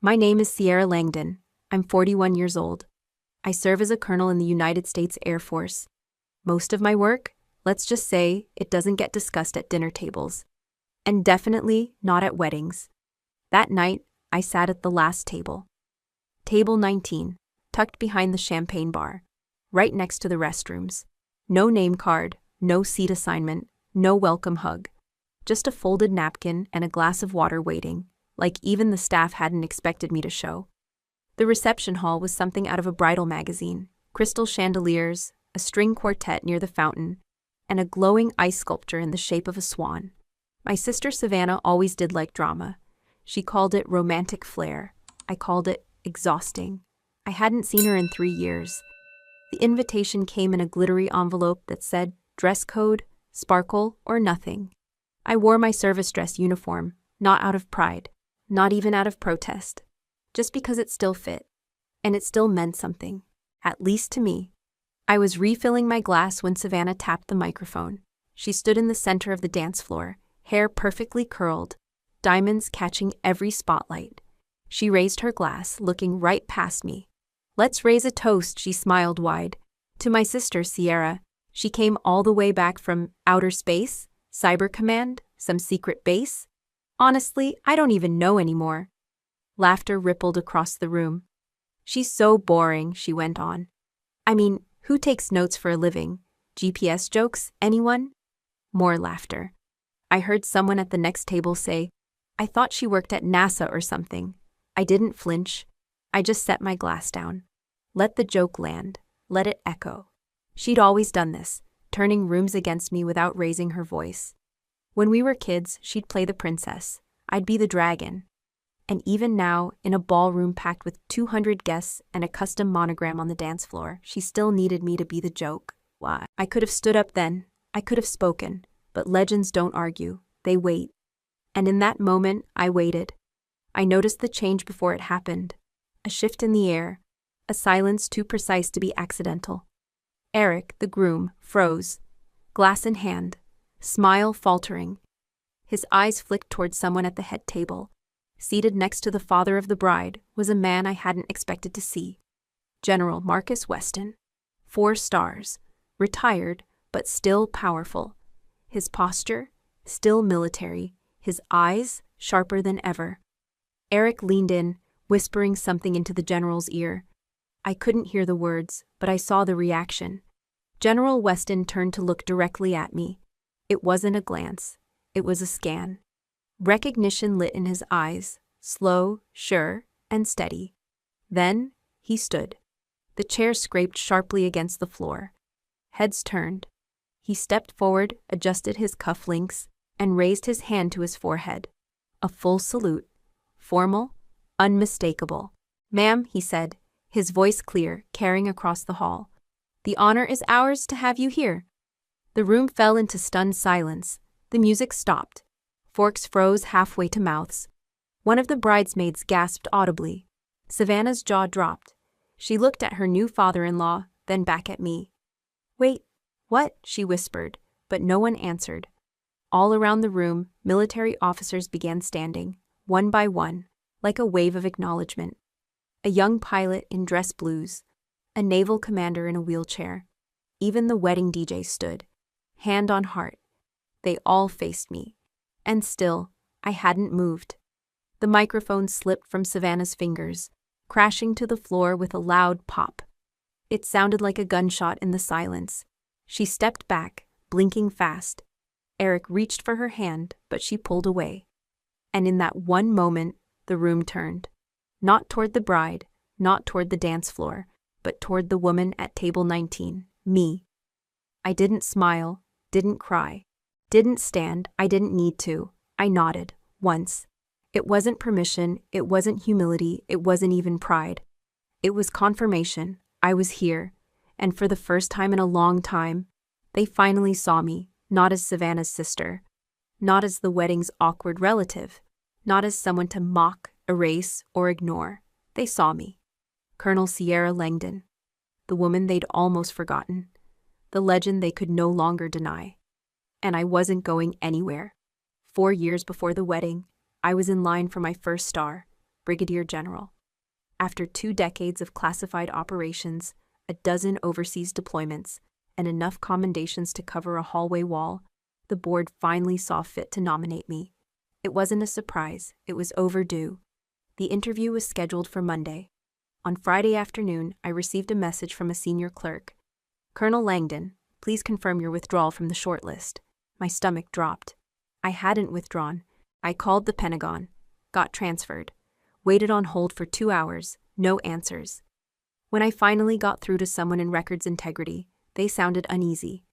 My name is Sierra Langdon. I'm 41 years old. I serve as a colonel in the United States Air Force. Most of my work, let's just say, it doesn't get discussed at dinner tables. And definitely not at weddings. That night, I sat at the last table. Table 19, tucked behind the champagne bar, right next to the restrooms. No name card, no seat assignment, no welcome hug. Just a folded napkin and a glass of water waiting, like even the staff hadn't expected me to show. The reception hall was something out of a bridal magazine, crystal chandeliers, a string quartet near the fountain, and a glowing ice sculpture in the shape of a swan. My sister Savannah always did like drama. She called it romantic flair. I called it exhausting. I hadn't seen her in 3 years. The invitation came in a glittery envelope that said, dress code, sparkle, or nothing. I wore my service dress uniform, not out of pride, not even out of protest, just because it still fit. And it still meant something, at least to me. I was refilling my glass when Savannah tapped the microphone. She stood in the center of the dance floor, hair perfectly curled, diamonds catching every spotlight. She raised her glass, looking right past me. Let's raise a toast, she smiled wide. To my sister, Sierra. She came all the way back from outer space, cyber command, some secret base. Honestly, I don't even know anymore. Laughter rippled across the room. She's so boring, she went on. I mean, who takes notes for a living? GPS jokes, anyone? More laughter. I heard someone at the next table say, I thought she worked at NASA or something. I didn't flinch. I just set my glass down. Let the joke land. Let it echo. She'd always done this, turning rooms against me without raising her voice. When we were kids, she'd play the princess. I'd be the dragon. And even now, in a ballroom packed with 200 guests and a custom monogram on the dance floor, she still needed me to be the joke. Why? I could have stood up then. I could have spoken. But legends don't argue. They wait. And in that moment, I waited. I noticed the change before it happened. A shift in the air. A silence too precise to be accidental. Eric, the groom, froze. Glass in hand. Smile faltering. His eyes flicked toward someone at the head table. Seated next to the father of the bride was a man I hadn't expected to see. General Marcus Weston. 4 stars. Retired, but still powerful. His posture, still military. His eyes, sharper than ever. Eric leaned in, whispering something into the general's ear. I couldn't hear the words, but I saw the reaction. General Weston turned to look directly at me. It wasn't a glance. It was a scan. Recognition lit in his eyes, slow, sure, and steady. Then, he stood. The chair scraped sharply against the floor. Heads turned. He stepped forward, adjusted his cufflinks, and raised his hand to his forehead. A full salute. Formal, unmistakable. Ma'am, he said, his voice clear, carrying across the hall. The honor is ours to have you here. The room fell into stunned silence. The music stopped. Forks froze halfway to mouths. One of the bridesmaids gasped audibly. Savannah's jaw dropped. She looked at her new father-in-law, then back at me. Wait, what? She whispered, but no one answered. All around the room, military officers began standing, one by one, like a wave of acknowledgement. A young pilot in dress blues, a naval commander in a wheelchair. Even the wedding DJ stood, hand on heart. They all faced me. And still, I hadn't moved. The microphone slipped from Savannah's fingers, crashing to the floor with a loud pop. It sounded like a gunshot in the silence. She stepped back, blinking fast. Eric reached for her hand, but she pulled away. And in that one moment, the room turned. Not toward the bride, not toward the dance floor, but toward the woman at table 19, me. I didn't smile, didn't cry, didn't stand, I didn't need to. I nodded, once. It wasn't permission, it wasn't humility, it wasn't even pride. It was confirmation. I was here. And for the first time in a long time, they finally saw me, not as Savannah's sister, not as the wedding's awkward relative, not as someone to mock, erase, or ignore. They saw me. Colonel Sierra Langdon. The woman they'd almost forgotten. The legend they could no longer deny. And I wasn't going anywhere. 4 years before the wedding, I was in line for my first star. Brigadier General. After 2 decades of classified operations, a dozen overseas deployments, and enough commendations to cover a hallway wall, the board finally saw fit to nominate me. It wasn't a surprise, it was overdue. The interview was scheduled for Monday. On Friday afternoon, I received a message from a senior clerk. "Colonel Langdon, please confirm your withdrawal from the shortlist." My stomach dropped. I hadn't withdrawn. I called the Pentagon, got transferred, waited on hold for 2 hours, no answers. When I finally got through to someone in records integrity, they sounded uneasy.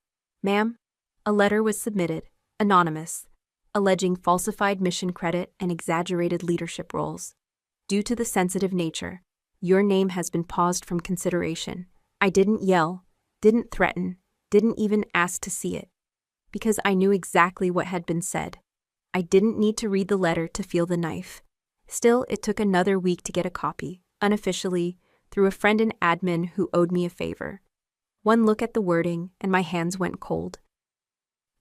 "Ma'am, a letter was submitted, anonymous, alleging falsified mission credit and exaggerated leadership roles. Due to the sensitive nature, your name has been paused from consideration." I didn't yell, didn't threaten, didn't even ask to see it. Because I knew exactly what had been said. I didn't need to read the letter to feel the knife. Still, it took another week to get a copy, unofficially, through a friend in admin who owed me a favor. One look at the wording, and my hands went cold.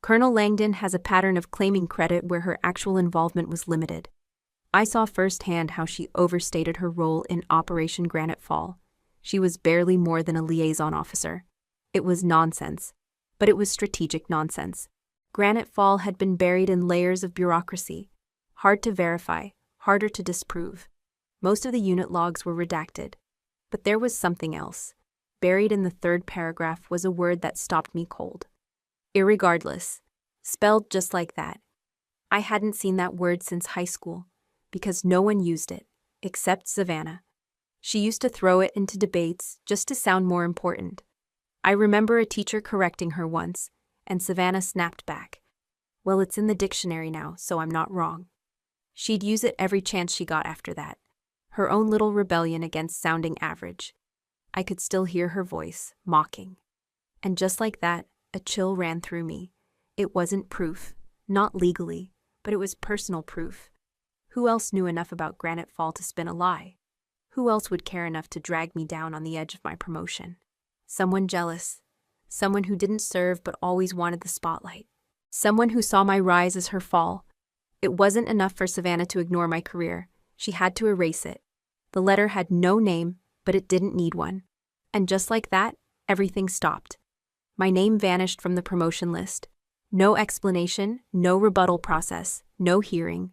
Colonel Langdon has a pattern of claiming credit where her actual involvement was limited. I saw firsthand how she overstated her role in Operation Granite Fall. She was barely more than a liaison officer. It was nonsense, but it was strategic nonsense. Granite Fall had been buried in layers of bureaucracy, hard to verify, harder to disprove. Most of the unit logs were redacted. But there was something else. Buried in the 3rd paragraph was a word that stopped me cold. Irregardless. Spelled just like that. I hadn't seen that word since high school, because no one used it, except Savannah. She used to throw it into debates just to sound more important. I remember a teacher correcting her once, and Savannah snapped back. "Well, it's in the dictionary now, so I'm not wrong." She'd use it every chance she got after that. Her own little rebellion against sounding average. I could still hear her voice, mocking. And just like that, a chill ran through me. It wasn't proof, not legally, but it was personal proof. Who else knew enough about Granite Fall to spin a lie? Who else would care enough to drag me down on the edge of my promotion? Someone jealous. Someone who didn't serve but always wanted the spotlight. Someone who saw my rise as her fall. It wasn't enough for Savannah to ignore my career. She had to erase it. The letter had no name, but it didn't need one. And just like that, everything stopped. My name vanished from the promotion list. No explanation, no rebuttal process, no hearing.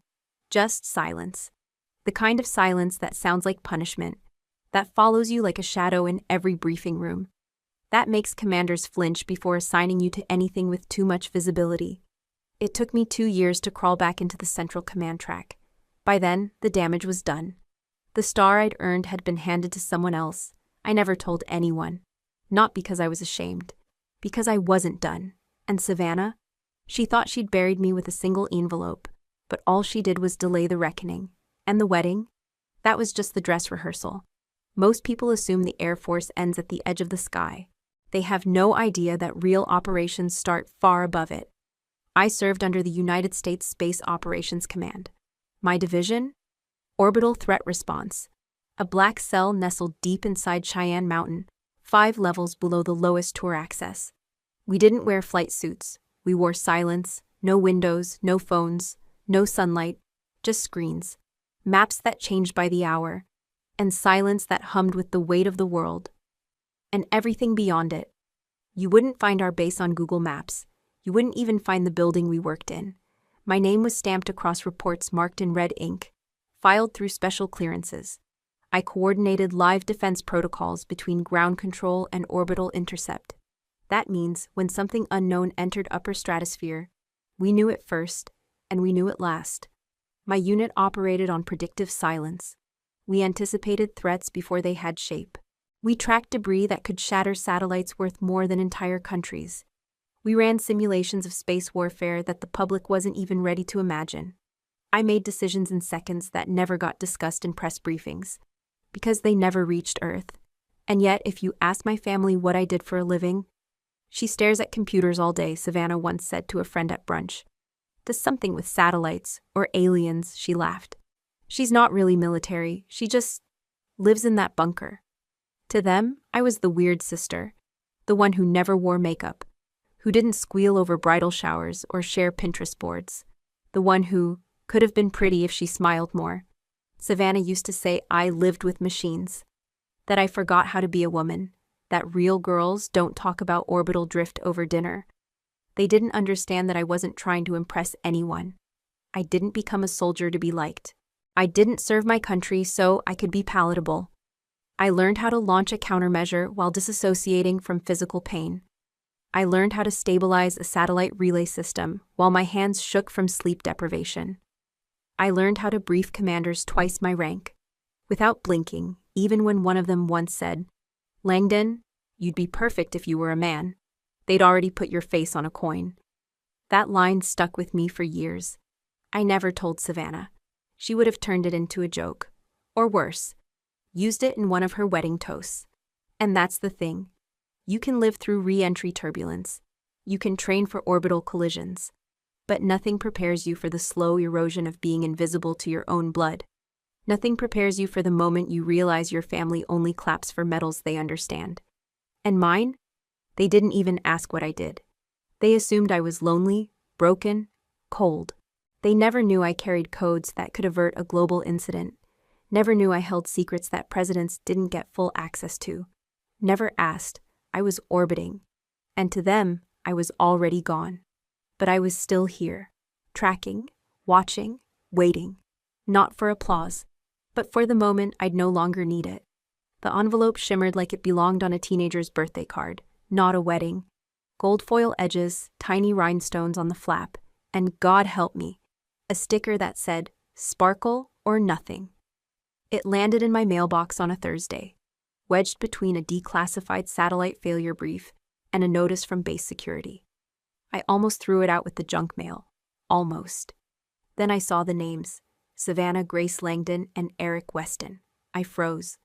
Just silence. The kind of silence that sounds like punishment, that follows you like a shadow in every briefing room. That makes commanders flinch before assigning you to anything with too much visibility. It took me 2 years to crawl back into the central command track. By then, the damage was done. The star I'd earned had been handed to someone else. I never told anyone. Not because I was ashamed. Because I wasn't done. And Savannah? She thought she'd buried me with a single envelope, but all she did was delay the reckoning. And the wedding? That was just the dress rehearsal. Most people assume the Air Force ends at the edge of the sky. They have no idea that real operations start far above it. I served under the United States Space Operations Command. My division? Orbital Threat Response. A black cell nestled deep inside Cheyenne Mountain, 5 levels below the lowest tour access. We didn't wear flight suits. We wore silence, no windows, no phones, no sunlight, just screens. Maps that changed by the hour, and silence that hummed with the weight of the world. And everything beyond it. You wouldn't find our base on Google Maps. You wouldn't even find the building we worked in. My name was stamped across reports marked in red ink, filed through special clearances. I coordinated live defense protocols between ground control and orbital intercept. That means when something unknown entered upper stratosphere, we knew it first, and we knew it last. My unit operated on predictive silence. We anticipated threats before they had shape. We tracked debris that could shatter satellites worth more than entire countries. We ran simulations of space warfare that the public wasn't even ready to imagine. I made decisions in seconds that never got discussed in press briefings, because they never reached Earth. And yet, if you ask my family what I did for a living, "She stares at computers all day," Savannah once said to a friend at brunch. "Does something with satellites or aliens," she laughed. "She's not really military, she just lives in that bunker." To them, I was the weird sister, the one who never wore makeup, who didn't squeal over bridal showers or share Pinterest boards, the one who could have been pretty if she smiled more. Savannah used to say I lived with machines, that I forgot how to be a woman, that real girls don't talk about orbital drift over dinner. They didn't understand that I wasn't trying to impress anyone. I didn't become a soldier to be liked. I didn't serve my country so I could be palatable. I learned how to launch a countermeasure while disassociating from physical pain. I learned how to stabilize a satellite relay system while my hands shook from sleep deprivation. I learned how to brief commanders twice my rank, without blinking, even when one of them once said, "Langdon, you'd be perfect if you were a man. They'd already put your face on a coin." That line stuck with me for years. I never told Savannah. She would have turned it into a joke. Or worse, used it in one of her wedding toasts. And that's the thing. You can live through re-entry turbulence. You can train for orbital collisions. But nothing prepares you for the slow erosion of being invisible to your own blood. Nothing prepares you for the moment you realize your family only claps for medals they understand. And mine? They didn't even ask what I did. They assumed I was lonely, broken, cold. They never knew I carried codes that could avert a global incident. Never knew I held secrets that presidents didn't get full access to. Never asked. I was orbiting. And to them, I was already gone. But I was still here, tracking, watching, waiting. Not for applause, but for the moment I'd no longer need it. The envelope shimmered like it belonged on a teenager's birthday card, not a wedding. Gold foil edges, tiny rhinestones on the flap, and God help me, a sticker that said, "Sparkle or nothing." It landed in my mailbox on a Thursday, wedged between a declassified satellite failure brief and a notice from base security. I almost threw it out with the junk mail. Almost. Then I saw the names, Savannah Grace Langdon and Eric Weston. I froze.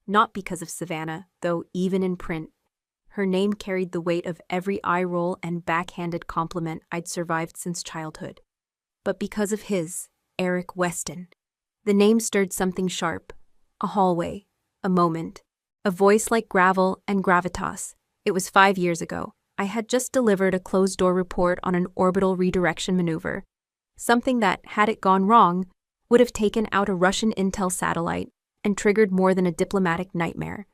Not because of Savannah, though even in print, her name carried the weight of every eye roll and backhanded compliment I'd survived since childhood. But because of his, Eric Weston. The name stirred something sharp. A hallway. A moment. A voice like gravel and gravitas. It was 5 years ago. I had just delivered a closed-door report on an orbital redirection maneuver. Something that, had it gone wrong, would have taken out a Russian intel satellite and triggered more than a diplomatic nightmare.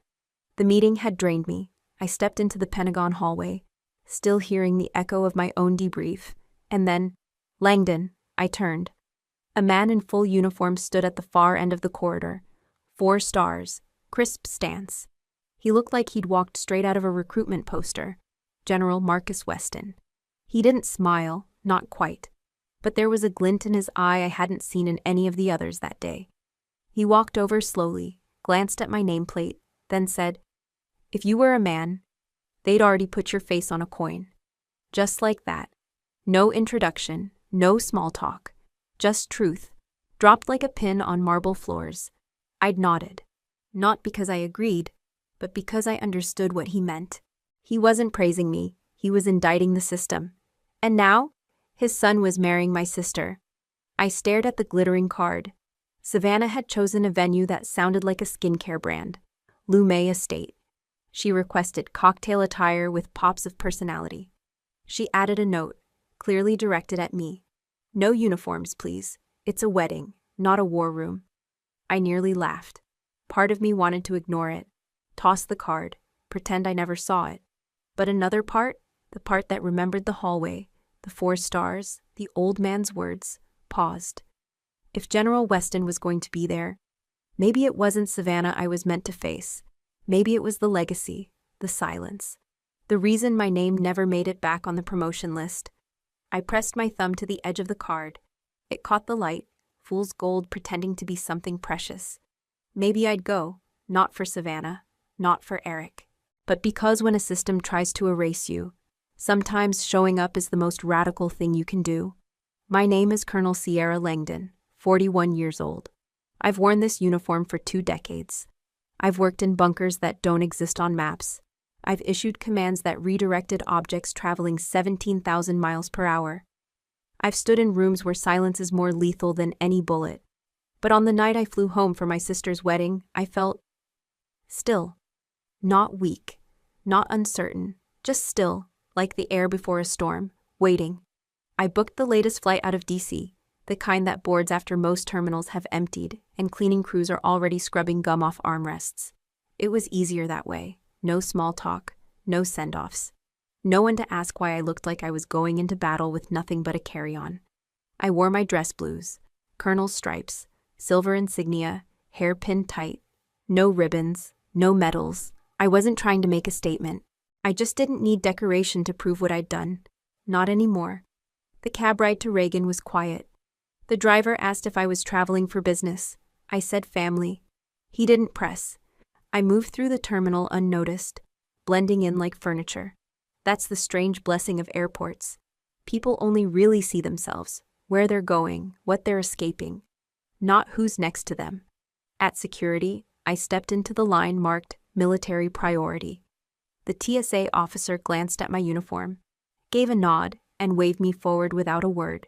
The meeting had drained me. I stepped into the Pentagon hallway, still hearing the echo of my own debrief, and then, "Langdon," I turned. A man in full uniform stood at the far end of the corridor. 4 stars, crisp stance. He looked like he'd walked straight out of a recruitment poster. General Marcus Weston. He didn't smile, not quite, but there was a glint in his eye I hadn't seen in any of the others that day. He walked over slowly, glanced at my nameplate, then said, "If you were a man, they'd already put your face on a coin." Just like that. No introduction, no small talk. Just truth, dropped like a pin on marble floors. I'd nodded. Not because I agreed, but because I understood what he meant. He wasn't praising me, he was indicting the system. And now, his son was marrying my sister. I stared at the glittering card. Savannah had chosen a venue that sounded like a skincare brand, Lumet Estate. She requested cocktail attire with pops of personality. She added a note, clearly directed at me. "No uniforms, please. It's a wedding, not a war room." I nearly laughed. Part of me wanted to ignore it, toss the card, pretend I never saw it. But another part, the part that remembered the hallway, the 4 stars, the old man's words, paused. If General Weston was going to be there, maybe it wasn't Savannah I was meant to face. Maybe it was the legacy, the silence. The reason my name never made it back on the promotion list. I pressed my thumb to the edge of the card. It caught the light, fool's gold pretending to be something precious. Maybe I'd go, not for Savannah, not for Eric. But because when a system tries to erase you, sometimes showing up is the most radical thing you can do. My name is Colonel Sierra Langdon, 41 years old. I've worn this uniform for 2 decades. I've worked in bunkers that don't exist on maps. I've issued commands that redirected objects traveling 17,000 miles per hour. I've stood in rooms where silence is more lethal than any bullet. But on the night I flew home for my sister's wedding, I felt still. Not weak, not uncertain, just still, like the air before a storm, waiting. I booked the latest flight out of DC, the kind that boards after most terminals have emptied and cleaning crews are already scrubbing gum off armrests. It was easier that way. No small talk, no send-offs. No one to ask why I looked like I was going into battle with nothing but a carry-on. I wore my dress blues, colonel's stripes, silver insignia, hair pinned tight. No ribbons, no medals. I wasn't trying to make a statement. I just didn't need decoration to prove what I'd done. Not anymore. The cab ride to Reagan was quiet. The driver asked if I was traveling for business. I said family. He didn't press. I moved through the terminal unnoticed, blending in like furniture. That's the strange blessing of airports. People only really see themselves, where they're going, what they're escaping, not who's next to them. At security, I stepped into the line marked military priority. The TSA officer glanced at my uniform, gave a nod, and waved me forward without a word.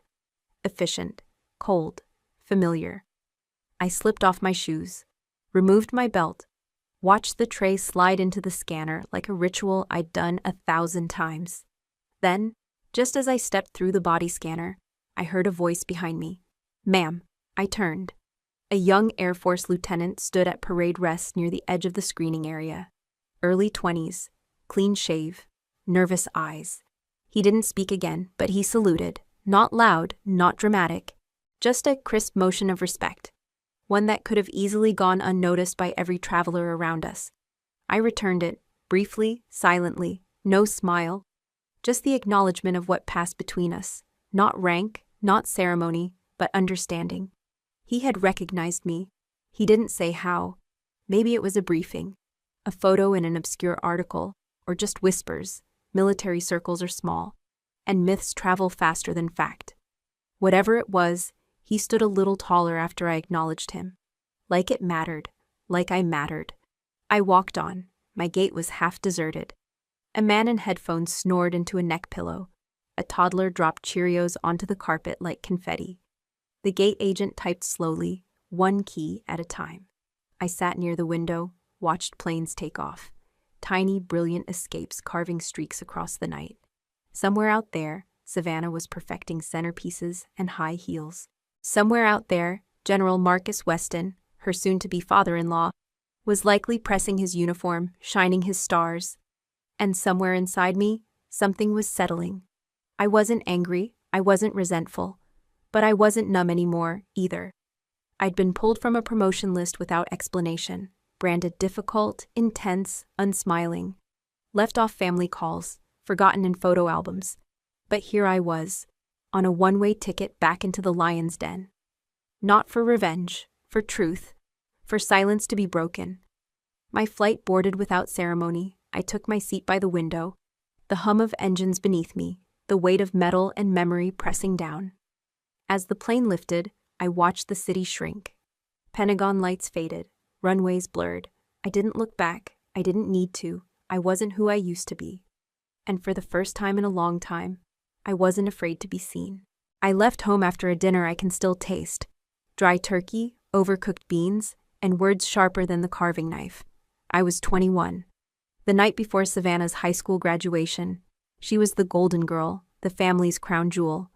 Efficient, cold, familiar. I slipped off my shoes, removed my belt, watched the tray slide into the scanner like a ritual I'd done 1,000 times. Then, just as I stepped through the body scanner, I heard a voice behind me. "Ma'am." I turned. A young Air Force lieutenant stood at parade rest near the edge of the screening area. Early 20s, clean shave, nervous eyes. He didn't speak again, but he saluted, not loud, not dramatic, just a crisp motion of respect, one that could have easily gone unnoticed by every traveler around us. I returned it, briefly, silently, no smile, just the acknowledgement of what passed between us, not rank, not ceremony, but understanding. He had recognized me. He didn't say how. Maybe it was a briefing, a photo in an obscure article, or just whispers. Military circles are small, and myths travel faster than fact. Whatever it was, he stood a little taller after I acknowledged him. Like it mattered, like I mattered. I walked on. My gait was half deserted. A man in headphones snored into a neck pillow. A toddler dropped Cheerios onto the carpet like confetti. The gate agent typed slowly, one key at a time. I sat near the window, watched planes take off. Tiny, brilliant escapes carving streaks across the night. Somewhere out there, Savannah was perfecting centerpieces and high heels. Somewhere out there, General Marcus Weston, her soon-to-be father-in-law, was likely pressing his uniform, shining his stars. And somewhere inside me, something was settling. I wasn't angry, I wasn't resentful, but I wasn't numb anymore, either. I'd been pulled from a promotion list without explanation, branded difficult, intense, unsmiling, left off family calls, forgotten in photo albums. But here I was, on a one-way ticket back into the lion's den. Not for revenge, for truth, for silence to be broken. My flight boarded without ceremony. I took my seat by the window, the hum of engines beneath me, the weight of metal and memory pressing down. As the plane lifted, I watched the city shrink. Pentagon lights faded, runways blurred. I didn't look back. I didn't need to. I wasn't who I used to be. And for the first time in a long time, I wasn't afraid to be seen. I left home after a dinner I can still taste. Dry turkey, overcooked beans, and words sharper than the carving knife. I was 21. The night before Savannah's high school graduation, she was the golden girl, the family's crown jewel.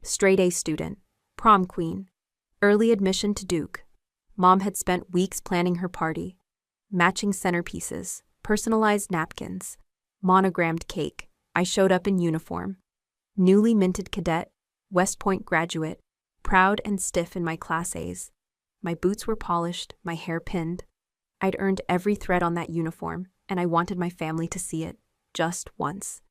Straight-A student, prom queen, early admission to Duke. Mom had spent weeks planning her party. Matching centerpieces, personalized napkins, monogrammed cake. I showed up in uniform. Newly minted cadet, West Point graduate, proud and stiff in my Class A's. My boots were polished, my hair pinned. I'd earned every thread on that uniform, and I wanted my family to see it, just once.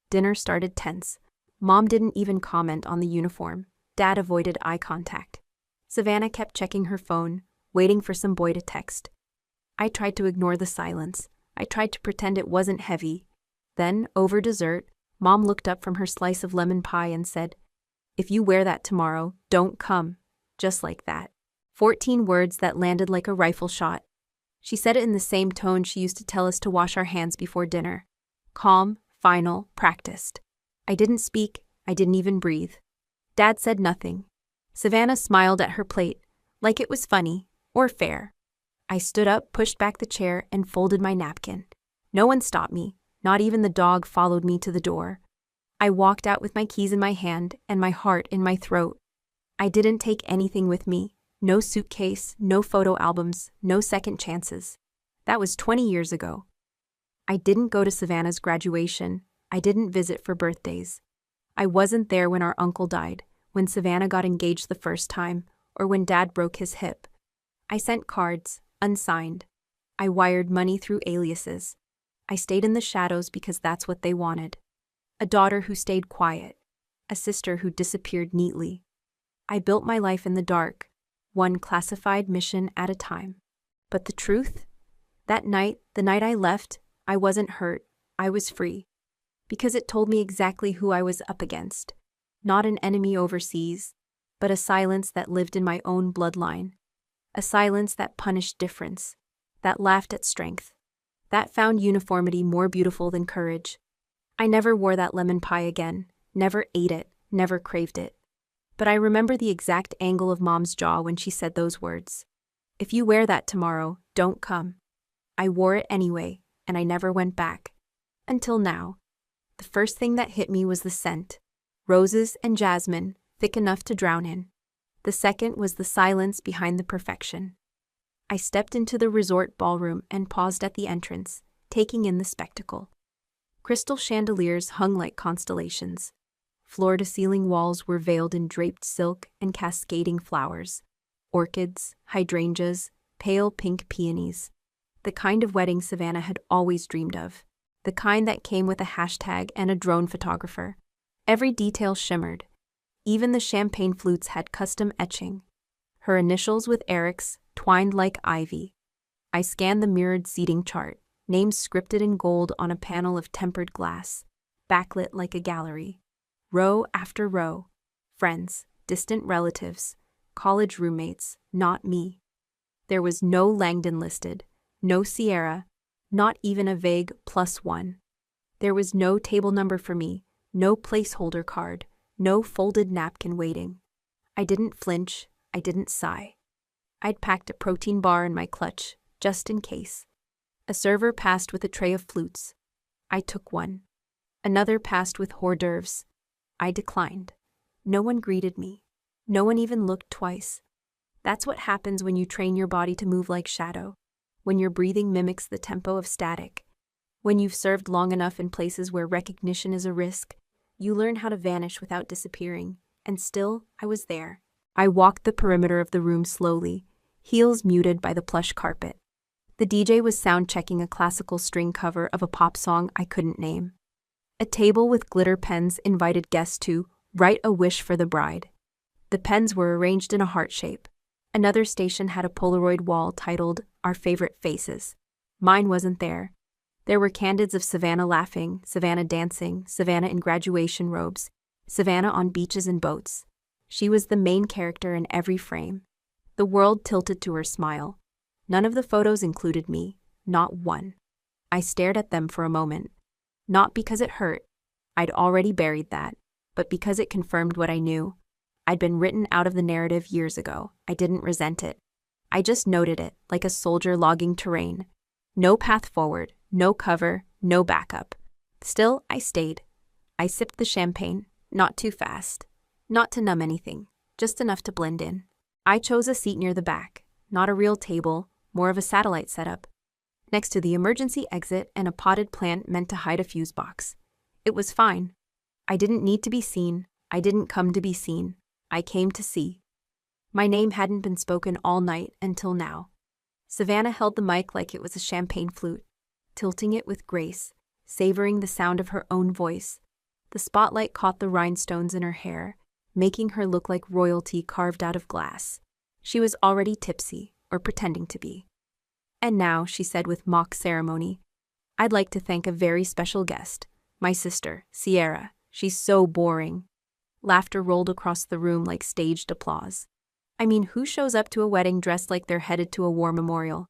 Dinner started tense. Mom didn't even comment on the uniform. Dad avoided eye contact. Savannah kept checking her phone, waiting for some boy to text. I tried to ignore the silence. I tried to pretend it wasn't heavy. Then, over dessert, Mom looked up from her slice of lemon pie and said, "If you wear that tomorrow, don't come." Just like that. 14 words that landed like a rifle shot. She said it in the same tone she used to tell us to wash our hands before dinner. Calm, final, practiced. I didn't speak. I didn't even breathe. Dad said nothing. Savannah smiled at her plate, like it was funny, or fair. I stood up, pushed back the chair, and folded my napkin. No one stopped me. Not even the dog followed me to the door. I walked out with my keys in my hand and my heart in my throat. I didn't take anything with me. No suitcase, no photo albums, no second chances. That was 20 years ago. I didn't go to Savannah's graduation. I didn't visit for birthdays. I wasn't there when our uncle died, when Savannah got engaged the first time, or when Dad broke his hip. I sent cards, unsigned. I wired money through aliases. I stayed in the shadows because that's what they wanted. A daughter who stayed quiet. A sister who disappeared neatly. I built my life in the dark, one classified mission at a time. But the truth? That night, the night I left, I wasn't hurt. I was free. Because it told me exactly who I was up against. Not an enemy overseas, but a silence that lived in my own bloodline. A silence that punished difference, that laughed at strength, that found uniformity more beautiful than courage. I never wore that lemon pie again, never ate it, never craved it. But I remember the exact angle of Mom's jaw when she said those words. If you wear that tomorrow, don't come. I wore it anyway, and I never went back. Until now. The first thing that hit me was the scent. Roses and jasmine, thick enough to drown in. The second was the silence behind the perfection. I stepped into the resort ballroom and paused at the entrance, taking in the spectacle. Crystal chandeliers hung like constellations. Floor-to-ceiling walls were veiled in draped silk and cascading flowers. Orchids, hydrangeas, pale pink peonies. The kind of wedding Savannah had always dreamed of. The kind that came with a hashtag and a drone photographer. Every detail shimmered. Even the champagne flutes had custom etching. Her initials with Eric's twined like ivy. I scanned the mirrored seating chart, names scripted in gold on a panel of tempered glass, backlit like a gallery. Row after row. Friends, distant relatives, college roommates, not me. There was no Langdon listed, no Sierra, not even a vague +1. There was no table number for me, no placeholder card, no folded napkin waiting. I didn't flinch, I didn't sigh. I'd packed a protein bar in my clutch, just in case. A server passed with a tray of flutes. I took one. Another passed with hors d'oeuvres. I declined. No one greeted me. No one even looked twice. That's what happens when you train your body to move like shadow. When your breathing mimics the tempo of static. When you've served long enough in places where recognition is a risk, you learn how to vanish without disappearing. And still, I was there. I walked the perimeter of the room slowly, heels muted by the plush carpet. The DJ was sound-checking a classical string cover of a pop song I couldn't name. A table with glitter pens invited guests to write a wish for the bride. The pens were arranged in a heart shape. Another station had a Polaroid wall titled Our Favorite Faces. Mine wasn't there. There were candids of Savannah laughing, Savannah dancing, Savannah in graduation robes, Savannah on beaches and boats. She was the main character in every frame. The world tilted to her smile. None of the photos included me, not one. I stared at them for a moment. Not because it hurt. I'd already buried that. But because it confirmed what I knew. I'd been written out of the narrative years ago. I didn't resent it. I just noted it, like a soldier logging terrain. No path forward, no cover, no backup. Still, I stayed. I sipped the champagne, not too fast. Not to numb anything, just enough to blend in. I chose a seat near the back, not a real table, more of a satellite setup. Next to the emergency exit and a potted plant meant to hide a fuse box. It was fine. I didn't need to be seen. I didn't come to be seen. I came to see. My name hadn't been spoken all night until now. Savannah held the mic like it was a champagne flute, tilting it with grace, savoring the sound of her own voice. The spotlight caught the rhinestones in her hair, making her look like royalty carved out of glass. She was already tipsy, or pretending to be. And now, she said with mock ceremony, I'd like to thank a very special guest, my sister, Sierra. She's so boring. Laughter rolled across the room like staged applause. I mean, who shows up to a wedding dressed like they're headed to a war memorial?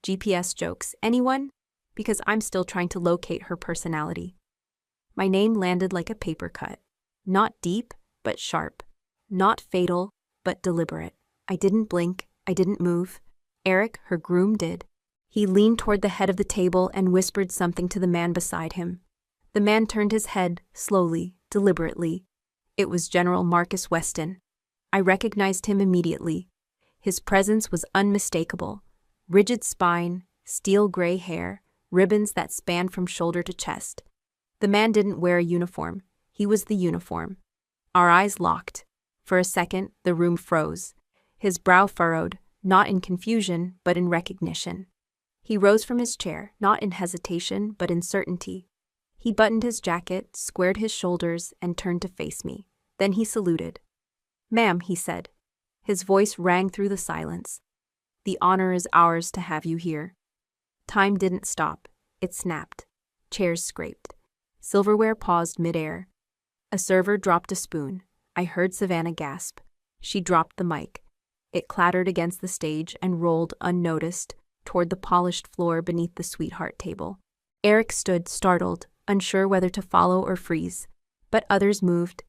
GPS jokes, anyone? Because I'm still trying to locate her personality. My name landed like a paper cut. Not deep, but sharp. Not fatal, but deliberate. I didn't blink. I didn't move. Eric, her groom, did. He leaned toward the head of the table and whispered something to the man beside him. The man turned his head, slowly, deliberately. It was General Marcus Weston. I recognized him immediately. His presence was unmistakable. Rigid spine, steel gray hair, ribbons that spanned from shoulder to chest. The man didn't wear a uniform. He was the uniform. Our eyes locked. For a second, the room froze. His brow furrowed, not in confusion, but in recognition. He rose from his chair, not in hesitation, but in certainty. He buttoned his jacket, squared his shoulders, and turned to face me. Then he saluted. "Ma'am," he said. His voice rang through the silence. "The honor is ours to have you here." Time didn't stop. It snapped. Chairs scraped. Silverware paused midair. A server dropped a spoon. I heard Savannah gasp. She dropped the mic. It clattered against the stage and rolled, unnoticed, toward the polished floor beneath the sweetheart table. Eric stood, startled, unsure whether to follow or freeze. But others moved.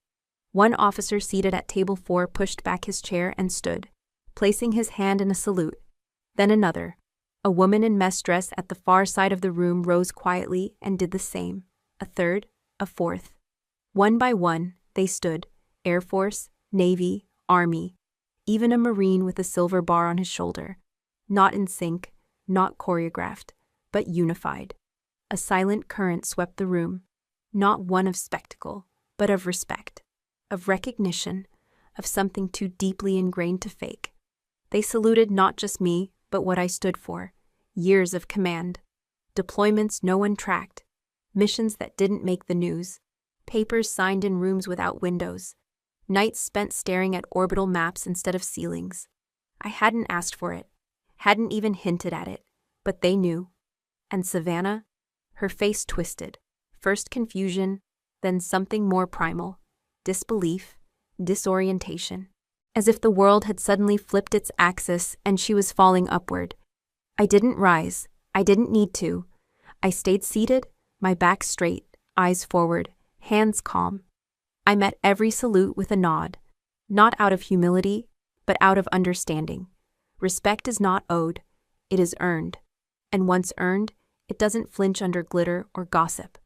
One officer seated at table 4 pushed back his chair and stood, placing his hand in a salute. Then another. A woman in mess dress at the far side of the room rose quietly and did the same. A third, a fourth. One by one, they stood. Air Force, Navy, Army. Even a Marine with a silver bar on his shoulder. Not in sync, not choreographed, but unified. A silent current swept the room. Not one of spectacle, but of respect. Of recognition, of something too deeply ingrained to fake. They saluted not just me, but what I stood for. Years of command. Deployments no one tracked. Missions that didn't make the news. Papers signed in rooms without windows. Nights spent staring at orbital maps instead of ceilings. I hadn't asked for it. Hadn't even hinted at it. But they knew. And Savannah? Her face twisted. First confusion, then something more primal. Disbelief, disorientation, as if the world had suddenly flipped its axis and she was falling upward. I didn't rise. I didn't need to. I stayed seated, my back straight, eyes forward, hands calm. I met every salute with a nod, not out of humility, but out of understanding. Respect is not owed, it is earned. And once earned, it doesn't flinch under glitter or gossip.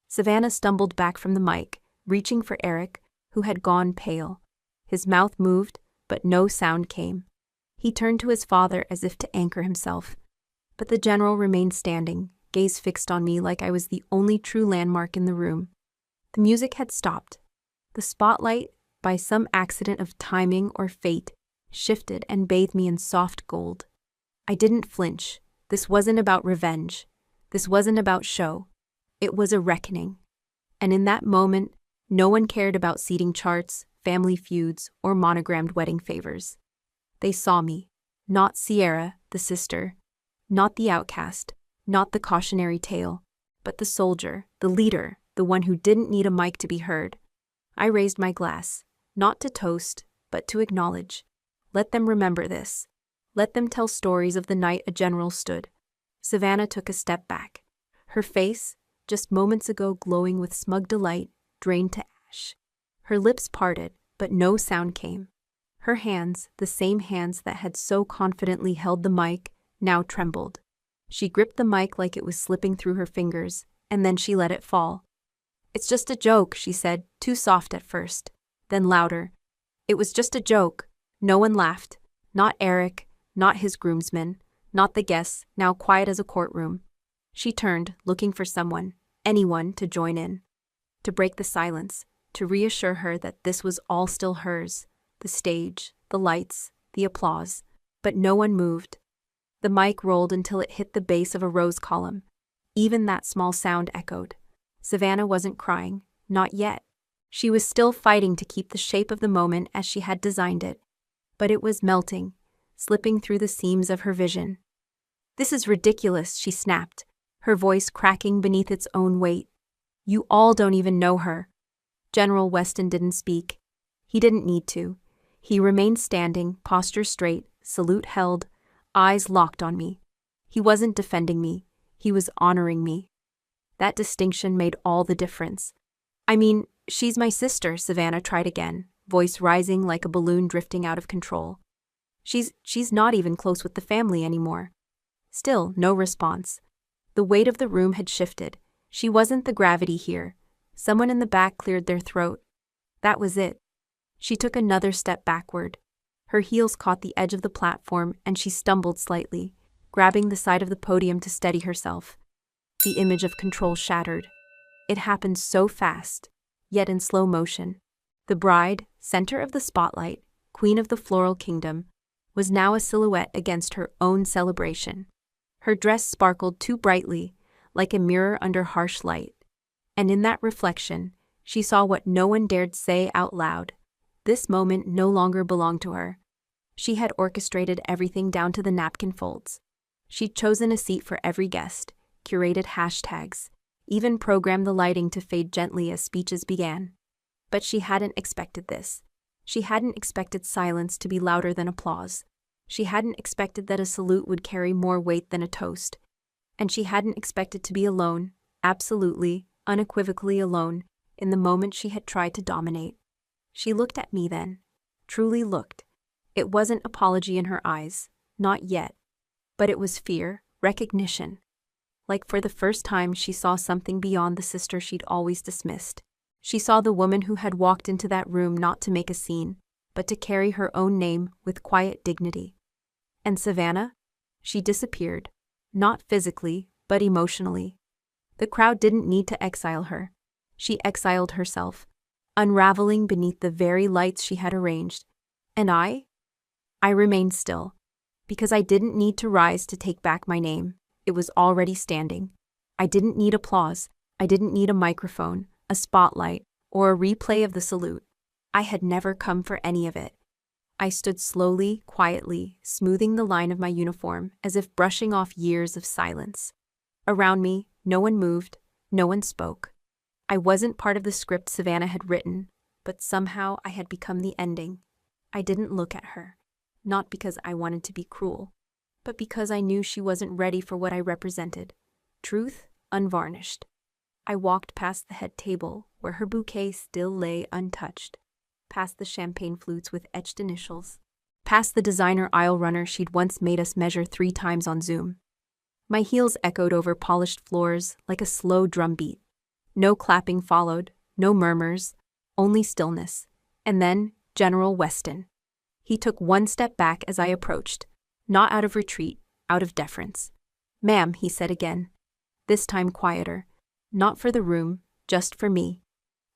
Savannah stumbled back from the mic, reaching for Eric, who had gone pale. His mouth moved, but no sound came. He turned to his father as if to anchor himself. But the general remained standing, gaze fixed on me like I was the only true landmark in the room. The music had stopped. The spotlight, by some accident of timing or fate, shifted and bathed me in soft gold. I didn't flinch. This wasn't about revenge. This wasn't about show. It was a reckoning. And in that moment, no one cared about seating charts, family feuds, or monogrammed wedding favors. They saw me, not Sierra, the sister, not the outcast, not the cautionary tale, but the soldier, the leader, the one who didn't need a mic to be heard. I raised my glass, not to toast, but to acknowledge. Let them remember this. Let them tell stories of the night a general stood. Savannah took a step back. Her face, just moments ago glowing with smug delight, drained to ash. Her lips parted, but no sound came. Her hands, the same hands that had so confidently held the mic, now trembled. She gripped the mic like it was slipping through her fingers, and then she let it fall. "It's just a joke," she said, too soft at first. Then louder. "It was just a joke." No one laughed. Not Eric, not his groomsmen, not the guests, now quiet as a courtroom. She turned, looking for someone, anyone, to join in. To break the silence, to reassure her that this was all still hers, the stage, the lights, the applause, but no one moved. The mic rolled until it hit the base of a rose column. Even that small sound echoed. Savannah wasn't crying, not yet. She was still fighting to keep the shape of the moment as she had designed it, but it was melting, slipping through the seams of her vision. "This is ridiculous," she snapped, her voice cracking beneath its own weight. "You all don't even know her." General Weston didn't speak. He didn't need to. He remained standing, posture straight, salute held, eyes locked on me. He wasn't defending me. He was honoring me. That distinction made all the difference. "I mean, she's my sister," Savannah tried again, voice rising like a balloon drifting out of control. She's not even close with the family anymore." Still, no response. The weight of the room had shifted. She wasn't the gravity here. Someone in the back cleared their throat. That was it. She took another step backward. Her heels caught the edge of the platform and she stumbled slightly, grabbing the side of the podium to steady herself. The image of control shattered. It happened so fast, yet in slow motion. The bride, center of the spotlight, queen of the floral kingdom, was now a silhouette against her own celebration. Her dress sparkled too brightly, like a mirror under harsh light. And in that reflection, she saw what no one dared say out loud. This moment no longer belonged to her. She had orchestrated everything down to the napkin folds. She'd chosen a seat for every guest, curated hashtags, even programmed the lighting to fade gently as speeches began. But she hadn't expected this. She hadn't expected silence to be louder than applause. She hadn't expected that a salute would carry more weight than a toast. And she hadn't expected to be alone, absolutely, unequivocally alone, in the moment she had tried to dominate. She looked at me then. Truly looked. It wasn't apology in her eyes, not yet. But it was fear, recognition. Like for the first time she saw something beyond the sister she'd always dismissed. She saw the woman who had walked into that room not to make a scene, but to carry her own name with quiet dignity. And Savannah? She disappeared. Not physically, but emotionally. The crowd didn't need to exile her. She exiled herself, unraveling beneath the very lights she had arranged. And I remained still, because I didn't need to rise to take back my name. It was already standing. I didn't need applause. I didn't need a microphone, a spotlight, or a replay of the salute. I had never come for any of it. I stood slowly, quietly, smoothing the line of my uniform as if brushing off years of silence. Around me, no one moved, no one spoke. I wasn't part of the script Savannah had written, but somehow I had become the ending. I didn't look at her, not because I wanted to be cruel, but because I knew she wasn't ready for what I represented. Truth, unvarnished. I walked past the head table, where her bouquet still lay untouched, past the champagne flutes with etched initials, past the designer aisle runner she'd once made us measure 3 times on Zoom. My heels echoed over polished floors like a slow drum beat. No clapping followed, no murmurs, only stillness. And then General Weston. He took one step back as I approached, not out of retreat, out of deference. "Ma'am," he said again, this time quieter. Not for the room, just for me.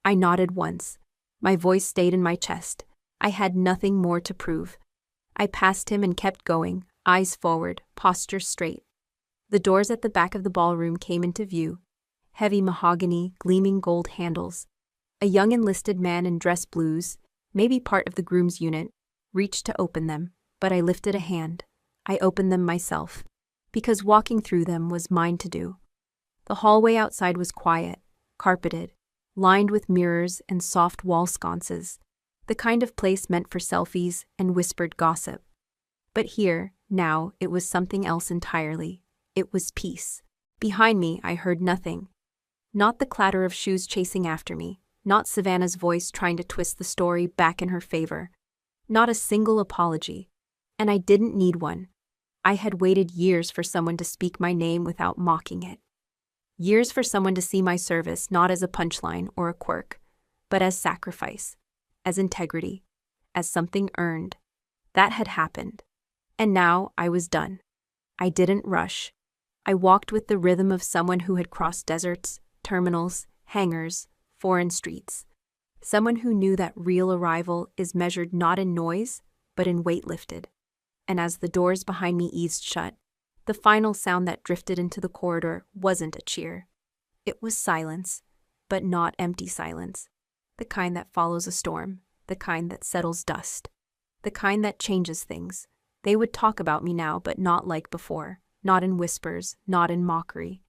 I nodded once. My voice stayed in my chest. I had nothing more to prove. I passed him and kept going, eyes forward, posture straight. The doors at the back of the ballroom came into view. Heavy mahogany, gleaming gold handles. A young enlisted man in dress blues, maybe part of the groom's unit, reached to open them, but I lifted a hand. I opened them myself, because walking through them was mine to do. The hallway outside was quiet, carpeted, lined with mirrors and soft wall sconces, the kind of place meant for selfies and whispered gossip. But here, now, it was something else entirely. It was peace. Behind me, I heard nothing. Not the clatter of shoes chasing after me, not Savannah's voice trying to twist the story back in her favor. Not a single apology. And I didn't need one. I had waited years for someone to speak my name without mocking it. Years for someone to see my service not as a punchline or a quirk, but as sacrifice, as integrity, as something earned. That had happened. And now I was done. I didn't rush. I walked with the rhythm of someone who had crossed deserts, terminals, hangars, foreign streets. Someone who knew that real arrival is measured not in noise, but in weight lifted. And as the doors behind me eased shut, the final sound that drifted into the corridor wasn't a cheer. It was silence, but not empty silence. The kind that follows a storm, the kind that settles dust, the kind that changes things. They would talk about me now, but not like before, not in whispers, not in mockery,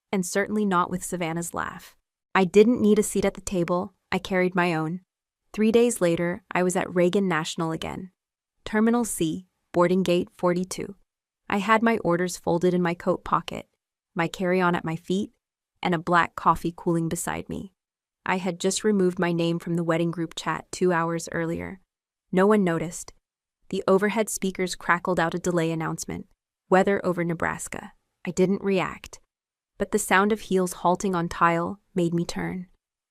and certainly not with Savannah's laugh. I didn't need a seat at the table, I carried my own. 3 days later, I was at Reagan National again. Terminal C, boarding gate 42. I had my orders folded in my coat pocket, my carry-on at my feet, and a black coffee cooling beside me. I had just removed my name from the wedding group chat 2 hours earlier. No one noticed. The overhead speakers crackled out a delay announcement. Weather over Nebraska. I didn't react. But the sound of heels halting on tile made me turn.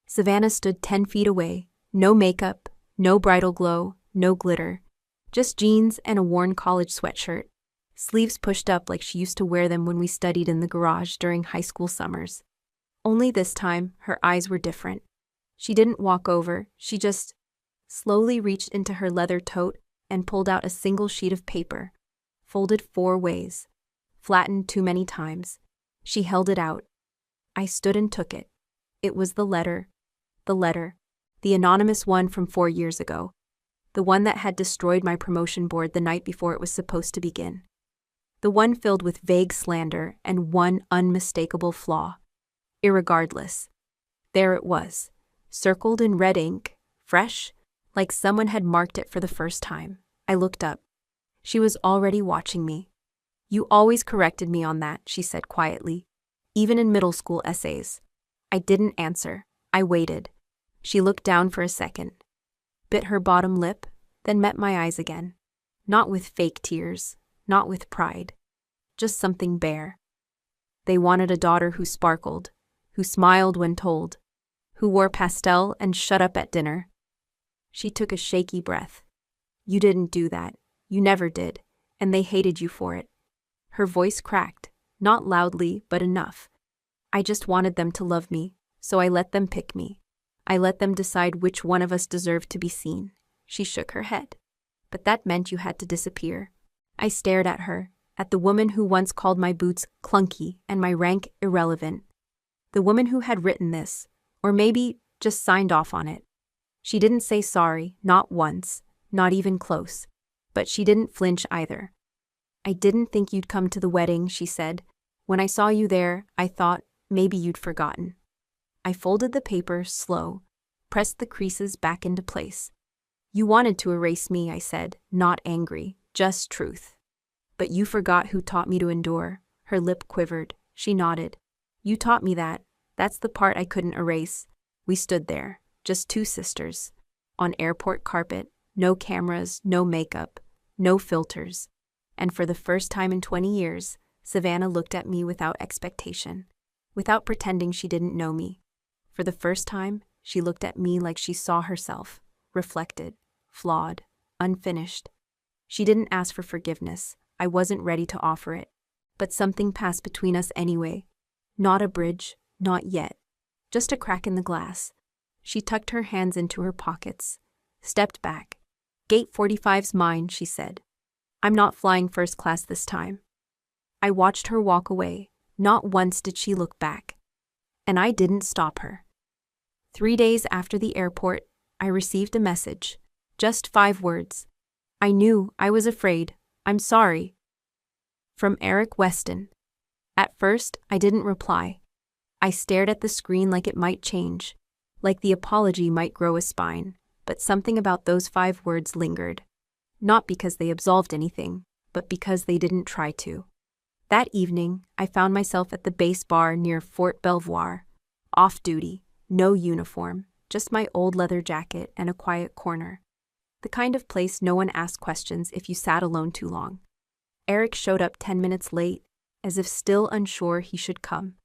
Savannah stood 10 feet away. No makeup, No bridal glow, no glitter. Just jeans and a worn college sweatshirt. Sleeves pushed up like she used to wear them when we studied in the garage during high school summers. Only this time, her eyes were different. She didn't walk over, she just slowly reached into her leather tote and pulled out a single sheet of paper, folded 4 ways, flattened too many times. She held it out. I stood and took it. It was the letter, the anonymous one from 4 years ago, the one that had destroyed my promotion board the night before it was supposed to begin. The one filled with vague slander and one unmistakable flaw. Irregardless, there it was, circled in red ink, fresh, like someone had marked it for the first time. I looked up. She was already watching me. "You always corrected me on that," she said quietly, "even in middle school essays." I didn't answer. I waited. She looked down for a second, bit her bottom lip, then met my eyes again. Not with fake tears, not with pride. Just something bare. They wanted a daughter who sparkled, who smiled when told, who wore pastel and shut up at dinner. She took a shaky breath. "You didn't do that. You never did, and they hated you for it." Her voice cracked, not loudly, but enough. "I just wanted them to love me, so I let them pick me. I let them decide which one of us deserved to be seen." She shook her head. "But that meant you had to disappear." I stared at her, at the woman who once called my boots clunky and my rank irrelevant. The woman who had written this, or maybe just signed off on it. She didn't say sorry, not once, not even close. But she didn't flinch either. "I didn't think you'd come to the wedding," she said. "When I saw you there, I thought maybe you'd forgotten." I folded the paper slow, pressed the creases back into place. "You wanted to erase me," I said, not angry, just truth. "But you forgot who taught me to endure." Her lip quivered. She nodded. "You taught me that. That's the part I couldn't erase." We stood there, just 2 sisters. On airport carpet, no cameras, no makeup, no filters. And for the first time in 20 years, Savannah looked at me without expectation, without pretending she didn't know me. For the first time, she looked at me like she saw herself, reflected, flawed, unfinished. She didn't ask for forgiveness. I wasn't ready to offer it. But something passed between us anyway. Not a bridge, not yet. Just a crack in the glass. She tucked her hands into her pockets, stepped back. "Gate 45's mine," she said. "I'm not flying first class this time." I watched her walk away. Not once did she look back. And I didn't stop her. 3 days after the airport, I received a message. Just 5 words. "I knew, I was afraid. I'm sorry." From Eric Weston. At first, I didn't reply. I stared at the screen like it might change, like the apology might grow a spine, but something about those 5 words lingered. Not because they absolved anything, but because they didn't try to. That evening, I found myself at the base bar near Fort Belvoir. Off duty, no uniform, just my old leather jacket and a quiet corner. The kind of place no one asked questions if you sat alone too long. Eric showed up 10 minutes late, as if still unsure he should come.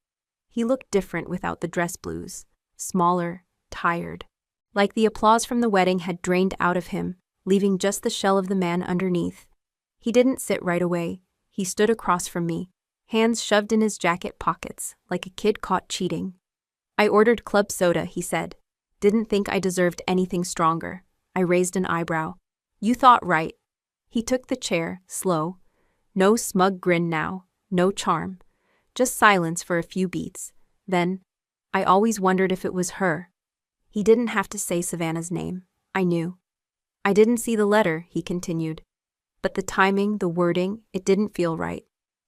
He looked different without the dress blues, smaller, tired. Like the applause from the wedding had drained out of him, leaving just the shell of the man underneath. He didn't sit right away. He stood across from me, hands shoved in his jacket pockets, like a kid caught cheating. "I ordered club soda," he said. "Didn't think I deserved anything stronger." I raised an eyebrow. "You thought right." He took the chair, slow. No smug grin now, no charm. Just silence for a few beats. Then, I always wondered if it was her. He didn't have to say Savannah's name. I knew. "I didn't see the letter," he continued. "But the timing, the wording, it didn't feel right.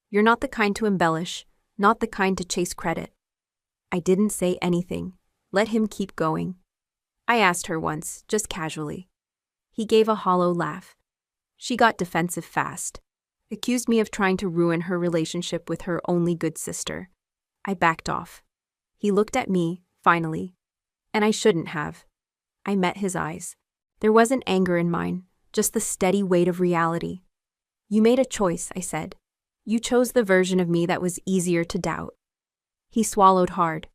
You're not the kind to embellish, not the kind to chase credit." I didn't say anything. Let him keep going. I asked her once, just casually. He gave a hollow laugh. She got defensive fast. Accused me of trying to ruin her relationship with her only good sister. I backed off. He looked at me, finally. And I shouldn't have. I met his eyes. There wasn't anger in mine, just the steady weight of reality. "You made a choice," I said. "You chose the version of me that was easier to doubt." He swallowed hard.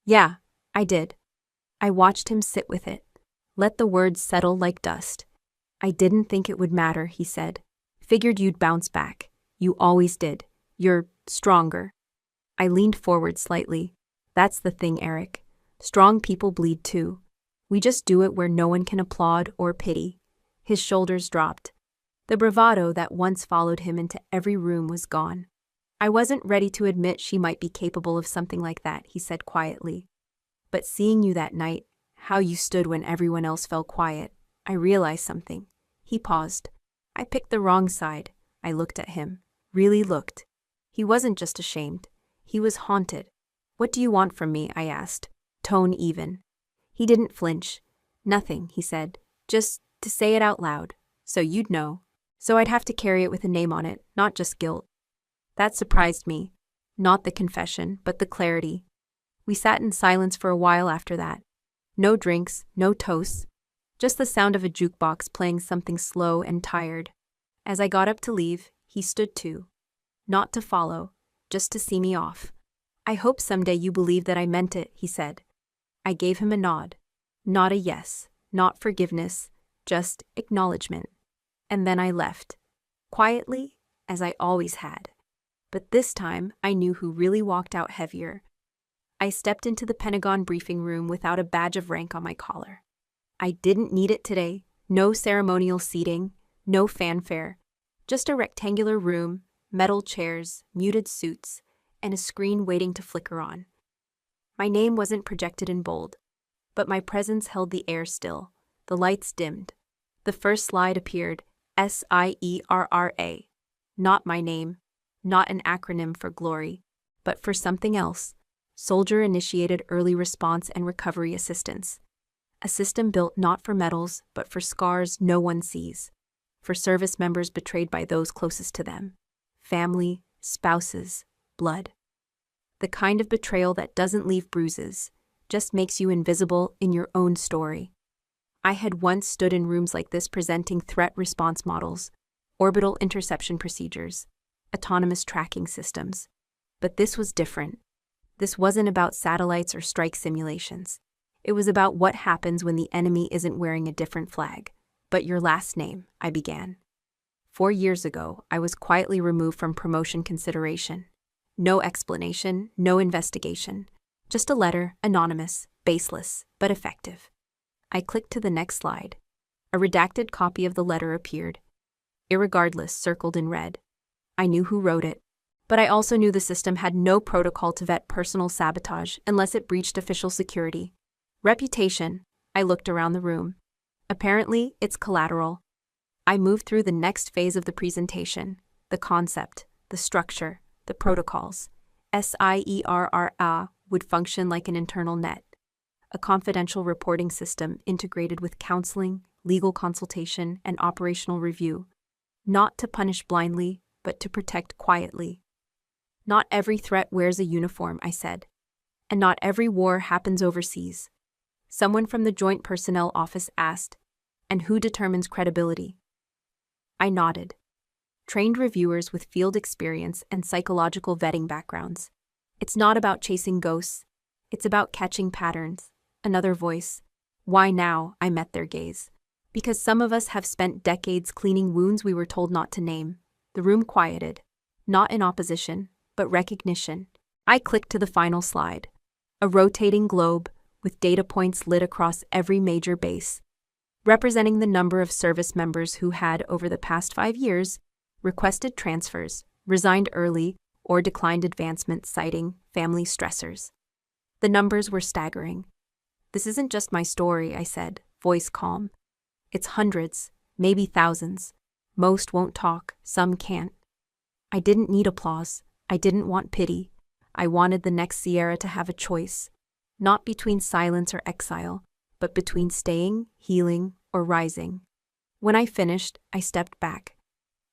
"Yeah, I did." I watched him sit with it. Let the words settle like dust. I didn't think it would matter, he said. Figured you'd bounce back. You always did. You're stronger. I leaned forward slightly. That's the thing, Eric. Strong people bleed too. We just do it where no one can applaud or pity. His shoulders dropped. The bravado that once followed him into every room was gone. I wasn't ready to admit she might be capable of something like that, he said quietly. But seeing you that night, how you stood when everyone else fell quiet, I realized something. He paused. I picked the wrong side. I looked at him. Really looked. He wasn't just ashamed. He was haunted. What do you want from me? I asked, tone even. He didn't flinch. Nothing, he said. Just to say it out loud, so you'd know. So I'd have to carry it with a name on it, not just guilt. That surprised me. Not the confession, but the clarity. We sat in silence for a while after that. No drinks, no toasts. Just the sound of a jukebox playing something slow and tired. As I got up to leave, he stood too. Not to follow, just to see me off. I hope someday you believe that I meant it, he said. I gave him a nod. Not a yes, not forgiveness, just acknowledgement. And then I left. Quietly, as I always had. But this time, I knew who really walked out heavier. I stepped into the Pentagon briefing room without a badge of rank on my collar. I didn't need it today. No ceremonial seating, no fanfare. Just a rectangular room, metal chairs, muted suits, and a screen waiting to flicker on. My name wasn't projected in bold, but my presence held the air still. The lights dimmed. The first slide appeared, SIERRA. Not my name, not an acronym for glory, but for something else. Soldier Initiated Early Response and Recovery Assistance. A system built not for medals, but for scars no one sees. For service members betrayed by those closest to them. Family, spouses, blood. The kind of betrayal that doesn't leave bruises, just makes you invisible in your own story. I had once stood in rooms like this presenting threat response models, orbital interception procedures, autonomous tracking systems. But this was different. This wasn't about satellites or strike simulations. It was about what happens when the enemy isn't wearing a different flag. But your last name, I began. 4 years ago, I was quietly removed from promotion consideration. No explanation, no investigation. Just a letter, anonymous, baseless, but effective. I clicked to the next slide. A redacted copy of the letter appeared. Irregardless circled in red. I knew who wrote it. But I also knew the system had no protocol to vet personal sabotage unless it breached official security. Reputation, I looked around the room. Apparently, it's collateral. I moved through the next phase of the presentation, the concept, the structure, the protocols. SIERRA would function like an internal net, a confidential reporting system integrated with counseling, legal consultation, and operational review, not to punish blindly, but to protect quietly. Not every threat wears a uniform, I said, and not every war happens overseas. Someone from the Joint Personnel Office asked, and who determines credibility? I nodded. Trained reviewers with field experience and psychological vetting backgrounds. It's not about chasing ghosts. It's about catching patterns. Another voice. Why now? I met their gaze. Because some of us have spent decades cleaning wounds we were told not to name. The room quieted. Not in opposition, but recognition. I clicked to the final slide. A rotating globe, with data points lit across every major base, representing the number of service members who had, over the past 5 years, requested transfers, resigned early, or declined advancement citing family stressors. The numbers were staggering. This isn't just my story, I said, voice calm. It's hundreds, maybe thousands. Most won't talk, some can't. I didn't need applause. I didn't want pity. I wanted the next Sierra to have a choice. Not between silence or exile, but between staying, healing, or rising. When I finished, I stepped back.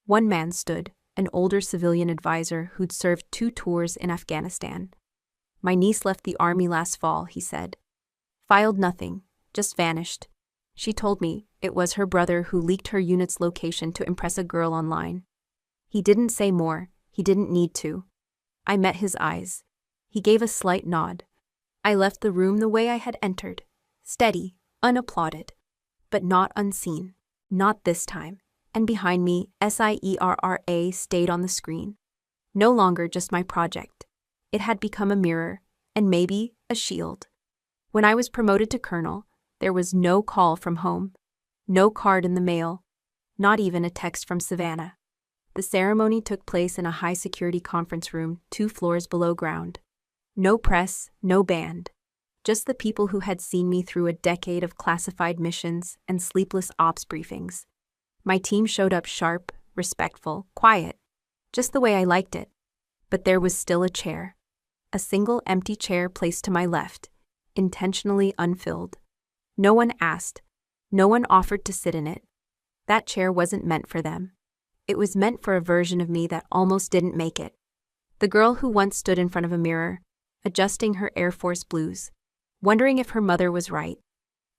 One man stood, an older civilian advisor who'd served 2 tours in Afghanistan. My niece left the army last fall, he said. Filed nothing, just vanished. She told me it was her brother who leaked her unit's location to impress a girl online. He didn't say more, he didn't need to. I met his eyes. He gave a slight nod. I left the room the way I had entered, steady, unapplauded. But not unseen. Not this time. And behind me, SIERRA stayed on the screen. No longer just my project. It had become a mirror, and maybe a shield. When I was promoted to colonel, there was no call from home. No card in the mail. Not even a text from Savannah. The ceremony took place in a high-security conference room 2 floors below ground. No press, no band. Just the people who had seen me through a decade of classified missions and sleepless ops briefings. My team showed up sharp, respectful, quiet, just the way I liked it. But there was still a chair. A single empty chair placed to my left, intentionally unfilled. No one asked. No one offered to sit in it. That chair wasn't meant for them. It was meant for a version of me that almost didn't make it. The girl who once stood in front of a mirror, adjusting her Air Force blues, wondering if her mother was right,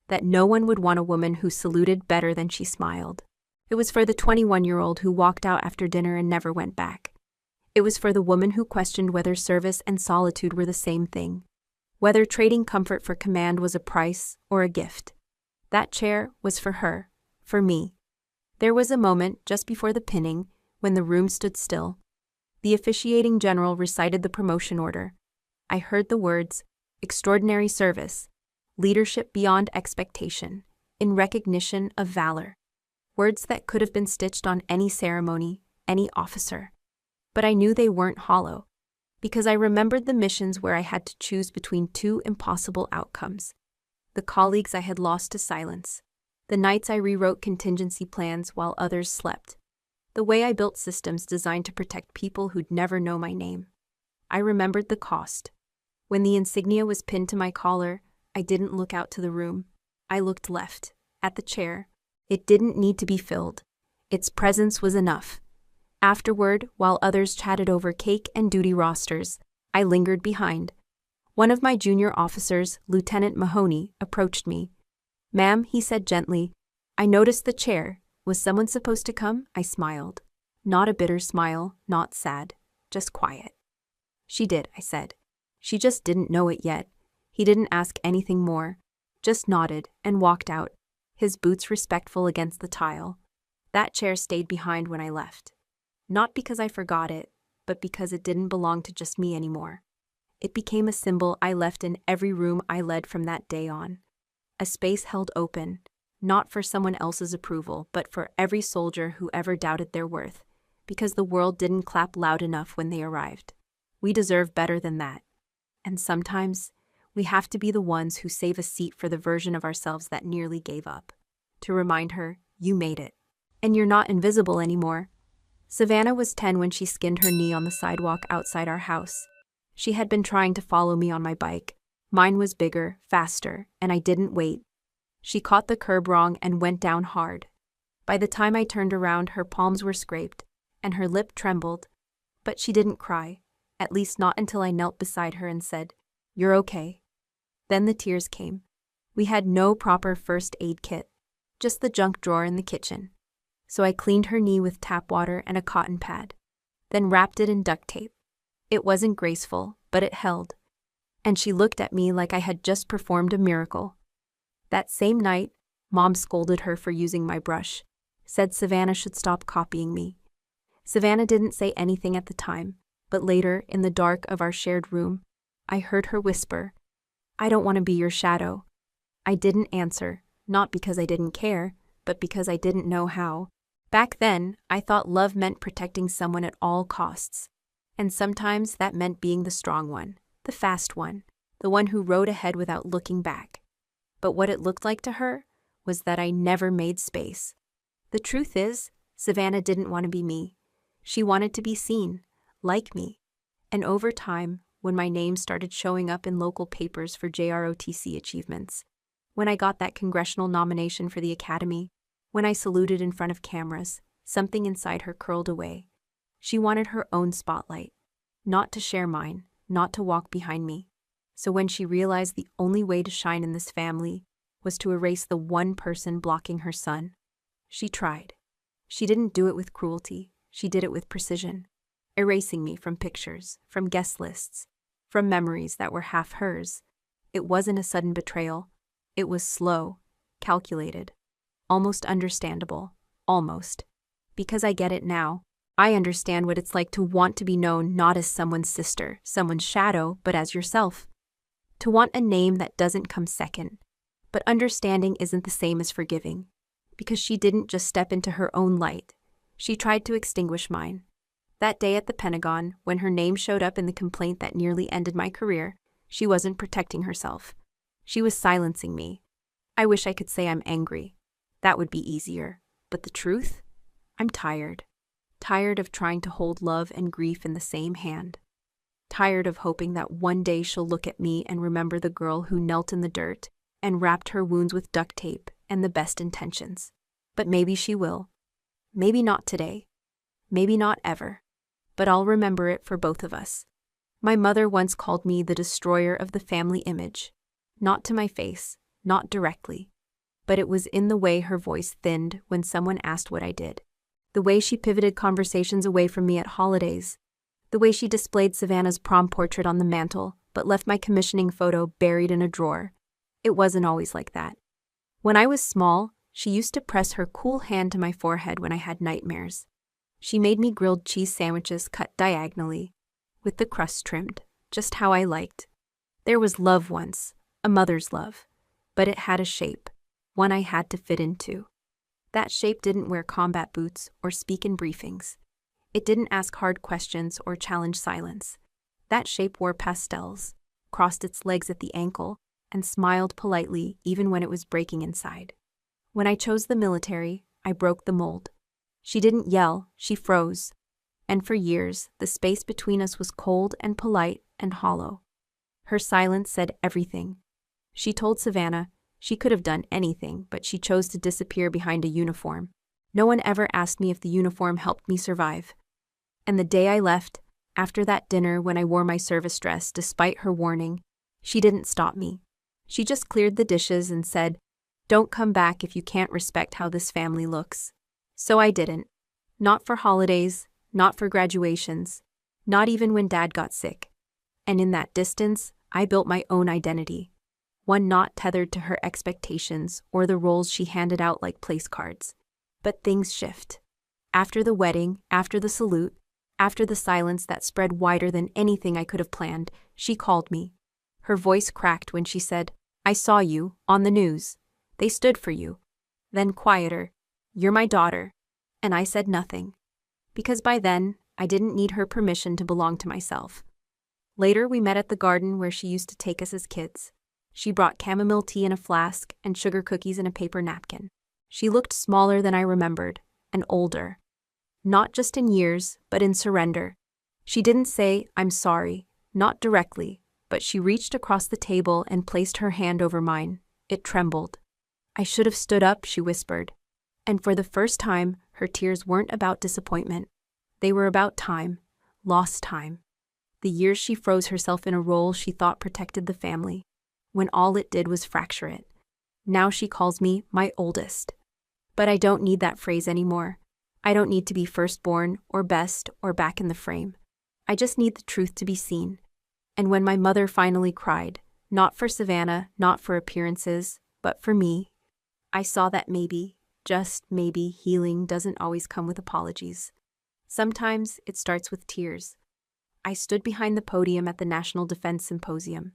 that no one would want a woman who saluted better than she smiled. It was for the 21-year-old who walked out after dinner and never went back. It was for the woman who questioned whether service and solitude were the same thing, whether trading comfort for command was a price or a gift. That chair was for her, for me. There was a moment just before the pinning when the room stood still. The officiating general recited the promotion order. I heard the words, "Extraordinary service, leadership beyond expectation, in recognition of valor." Words that could have been stitched on any ceremony, any officer. But I knew they weren't hollow, because I remembered the missions where I had to choose between 2 impossible outcomes. The colleagues I had lost to silence. The nights I rewrote contingency plans while others slept. The way I built systems designed to protect people who'd never know my name. I remembered the cost. When the insignia was pinned to my collar, I didn't look out to the room. I looked left, at the chair. It didn't need to be filled. Its presence was enough. Afterward, while others chatted over cake and duty rosters, I lingered behind. One of my junior officers, Lieutenant Mahoney, approached me. "Ma'am," he said gently, "I noticed the chair. Was someone supposed to come?" I smiled. Not a bitter smile, not sad, just quiet. "She did," I said. "She just didn't know it yet." He didn't ask anything more, just nodded and walked out, his boots respectful against the tile. That chair stayed behind when I left. Not because I forgot it, but because it didn't belong to just me anymore. It became a symbol I left in every room I led from that day on. A space held open, not for someone else's approval, but for every soldier who ever doubted their worth, because the world didn't clap loud enough when they arrived. We deserve better than that. And sometimes, we have to be the ones who save a seat for the version of ourselves that nearly gave up. To remind her, you made it. And you're not invisible anymore. Savannah was 10 when she skinned her knee on the sidewalk outside our house. She had been trying to follow me on my bike. Mine was bigger, faster, and I didn't wait. She caught the curb wrong and went down hard. By the time I turned around, her palms were scraped, and her lip trembled. But she didn't cry, at least not until I knelt beside her and said, "You're okay." Then the tears came. We had no proper first aid kit, just the junk drawer in the kitchen. So I cleaned her knee with tap water and a cotton pad, then wrapped it in duct tape. It wasn't graceful, but it held. And she looked at me like I had just performed a miracle. That same night, Mom scolded her for using my brush, said Savannah should stop copying me. Savannah didn't say anything at the time, but later, in the dark of our shared room, I heard her whisper, "I don't want to be your shadow." I didn't answer, not because I didn't care, but because I didn't know how. Back then, I thought love meant protecting someone at all costs. And sometimes that meant being the strong one, the fast one, the one who rode ahead without looking back. But what it looked like to her was that I never made space. The truth is, Savannah didn't want to be me. She wanted to be seen, like me. And over time, when my name started showing up in local papers for JROTC achievements, when I got that congressional nomination for the Academy, when I saluted in front of cameras, something inside her curled away. She wanted her own spotlight, not to share mine, not to walk behind me. So when she realized the only way to shine in this family was to erase the one person blocking her son, she tried. She didn't do it with cruelty, she did it with precision, erasing me from pictures, from guest lists, from memories that were half hers. It wasn't a sudden betrayal. It was slow, calculated. Almost understandable. Almost. Because I get it now. I understand what it's like to want to be known not as someone's sister, someone's shadow, but as yourself. To want a name that doesn't come second. But understanding isn't the same as forgiving. Because she didn't just step into her own light. She tried to extinguish mine. That day at the Pentagon, when her name showed up in the complaint that nearly ended my career, she wasn't protecting herself. She was silencing me. I wish I could say I'm angry. That would be easier. But the truth? I'm tired. Tired of trying to hold love and grief in the same hand. Tired of hoping that one day she'll look at me and remember the girl who knelt in the dirt and wrapped her wounds with duct tape and the best intentions. But maybe she will. Maybe not today. Maybe not ever. But I'll remember it for both of us. My mother once called me the destroyer of the family image. Not to my face, not directly. But it was in the way her voice thinned when someone asked what I did. The way she pivoted conversations away from me at holidays. The way she displayed Savannah's prom portrait on the mantle, but left my commissioning photo buried in a drawer. It wasn't always like that. When I was small, she used to press her cool hand to my forehead when I had nightmares. She made me grilled cheese sandwiches cut diagonally, with the crust trimmed, just how I liked. There was love once, a mother's love, but it had a shape, one I had to fit into. That shape didn't wear combat boots or speak in briefings. It didn't ask hard questions or challenge silence. That shape wore pastels, crossed its legs at the ankle, and smiled politely even when it was breaking inside. When I chose the military, I broke the mold. She didn't yell, she froze. And for years, the space between us was cold and polite and hollow. Her silence said everything. She told Savannah she could have done anything, but she chose to disappear behind a uniform. No one ever asked me if the uniform helped me survive. And the day I left, after that dinner when I wore my service dress despite her warning, she didn't stop me. She just cleared the dishes and said, "Don't come back if you can't respect how this family looks." So I didn't. Not for holidays, not for graduations, not even when Dad got sick. And in that distance, I built my own identity. One not tethered to her expectations or the roles she handed out like place cards. But things shift. After the wedding, after the salute, after the silence that spread wider than anything I could have planned, she called me. Her voice cracked when she said, "I saw you, on the news. They stood for you." Then quieter, "You're my daughter." And I said nothing. Because by then, I didn't need her permission to belong to myself. Later, we met at the garden where she used to take us as kids. She brought chamomile tea in a flask and sugar cookies in a paper napkin. She looked smaller than I remembered, and older. Not just in years, but in surrender. She didn't say, "I'm sorry," not directly, but she reached across the table and placed her hand over mine. It trembled. "I should have stood up," she whispered. And for the first time, her tears weren't about disappointment. They were about time, lost time. The years she froze herself in a role she thought protected the family, when all it did was fracture it. Now she calls me my oldest. But I don't need that phrase anymore. I don't need to be firstborn or best or back in the frame. I just need the truth to be seen. And when my mother finally cried, not for Savannah, not for appearances, but for me, I saw that maybe, just maybe, healing doesn't always come with apologies. Sometimes it starts with tears. I stood behind the podium at the National Defense Symposium.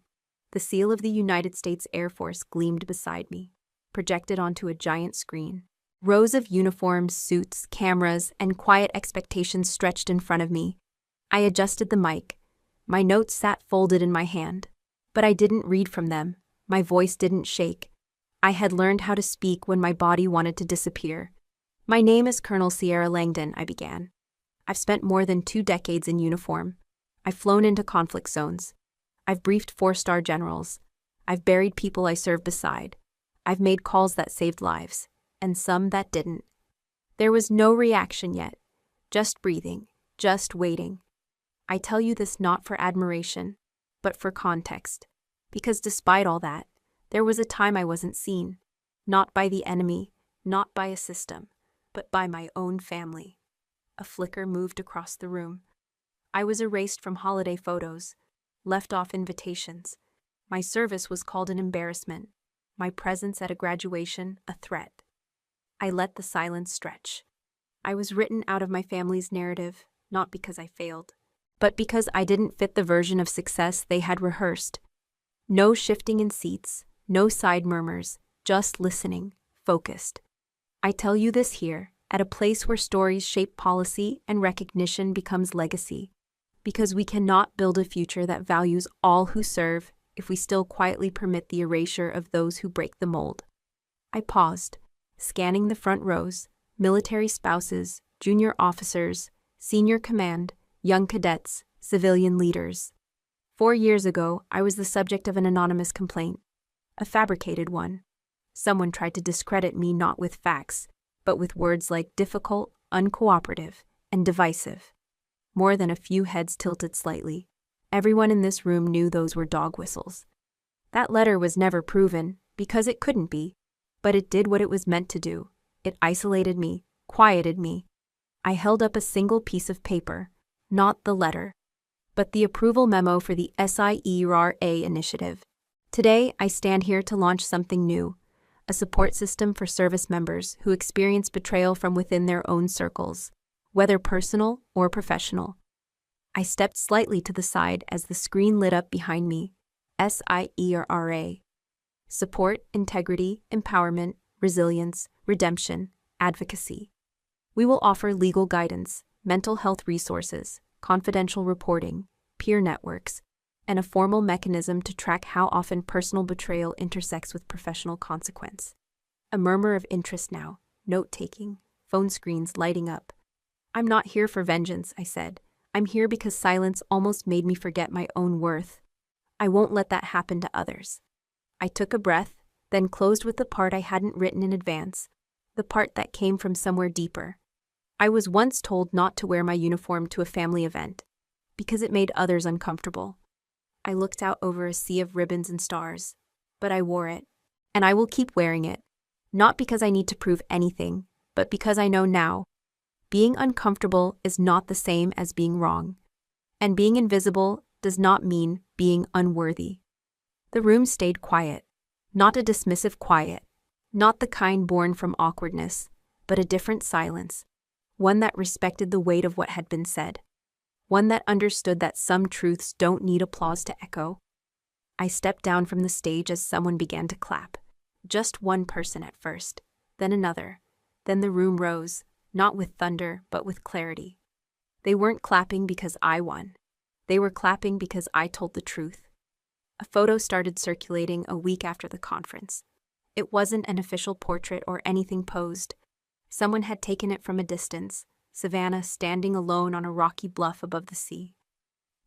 The seal of the United States Air Force gleamed beside me, projected onto a giant screen. Rows of uniforms, suits, cameras, and quiet expectations stretched in front of me. I adjusted the mic. My notes sat folded in my hand. But I didn't read from them. My voice didn't shake. I had learned how to speak when my body wanted to disappear. "My name is Colonel Sierra Langdon," I began. "I've spent more than 2 decades in uniform. I've flown into conflict zones. I've briefed 4-star generals. I've buried people I served beside. I've made calls that saved lives, and some that didn't." There was no reaction yet, just breathing, just waiting. I tell you this not for admiration, but for context, because despite all that, there was a time I wasn't seen, not by the enemy, not by a system, but by my own family. A flicker moved across the room. I was erased from holiday photos, left off invitations. My service was called an embarrassment, my presence at a graduation a threat. I let the silence stretch. I was written out of my family's narrative, not because I failed, but because I didn't fit the version of success they had rehearsed. No shifting in seats, no side murmurs, just listening, focused. I tell you this here, at a place where stories shape policy and recognition becomes legacy, because we cannot build a future that values all who serve if we still quietly permit the erasure of those who break the mold. I paused, scanning the front rows, military spouses, junior officers, senior command, young cadets, civilian leaders. 4 years ago, I was the subject of an anonymous complaint, a fabricated one. Someone tried to discredit me not with facts, but with words like difficult, uncooperative, and divisive. More than a few heads tilted slightly. Everyone in this room knew those were dog whistles. That letter was never proven, because it couldn't be, but it did what it was meant to do. It isolated me, quieted me. I held up a single piece of paper, not the letter, but the approval memo for the SIERA initiative. Today, I stand here to launch something new, a support system for service members who experience betrayal from within their own circles, whether personal or professional. I stepped slightly to the side as the screen lit up behind me. SIERA. Support, integrity, empowerment, resilience, redemption, advocacy. We will offer legal guidance, mental health resources, confidential reporting, peer networks, and a formal mechanism to track how often personal betrayal intersects with professional consequence. A murmur of interest now, note-taking, phone screens lighting up. I'm not here for vengeance, I said. I'm here because silence almost made me forget my own worth. I won't let that happen to others. I took a breath, then closed with the part I hadn't written in advance, the part that came from somewhere deeper. I was once told not to wear my uniform to a family event, because it made others uncomfortable. I looked out over a sea of ribbons and stars, but I wore it, and I will keep wearing it, not because I need to prove anything, but because I know now. Being uncomfortable is not the same as being wrong, and being invisible does not mean being unworthy. The room stayed quiet, not a dismissive quiet, not the kind born from awkwardness, but a different silence, one that respected the weight of what had been said, one that understood that some truths don't need applause to echo. I stepped down from the stage as someone began to clap, just one person at first, then another, then the room rose, not with thunder, but with clarity. They weren't clapping because I won. They were clapping because I told the truth. A photo started circulating a week after the conference. It wasn't an official portrait or anything posed. Someone had taken it from a distance, Savannah standing alone on a rocky bluff above the sea.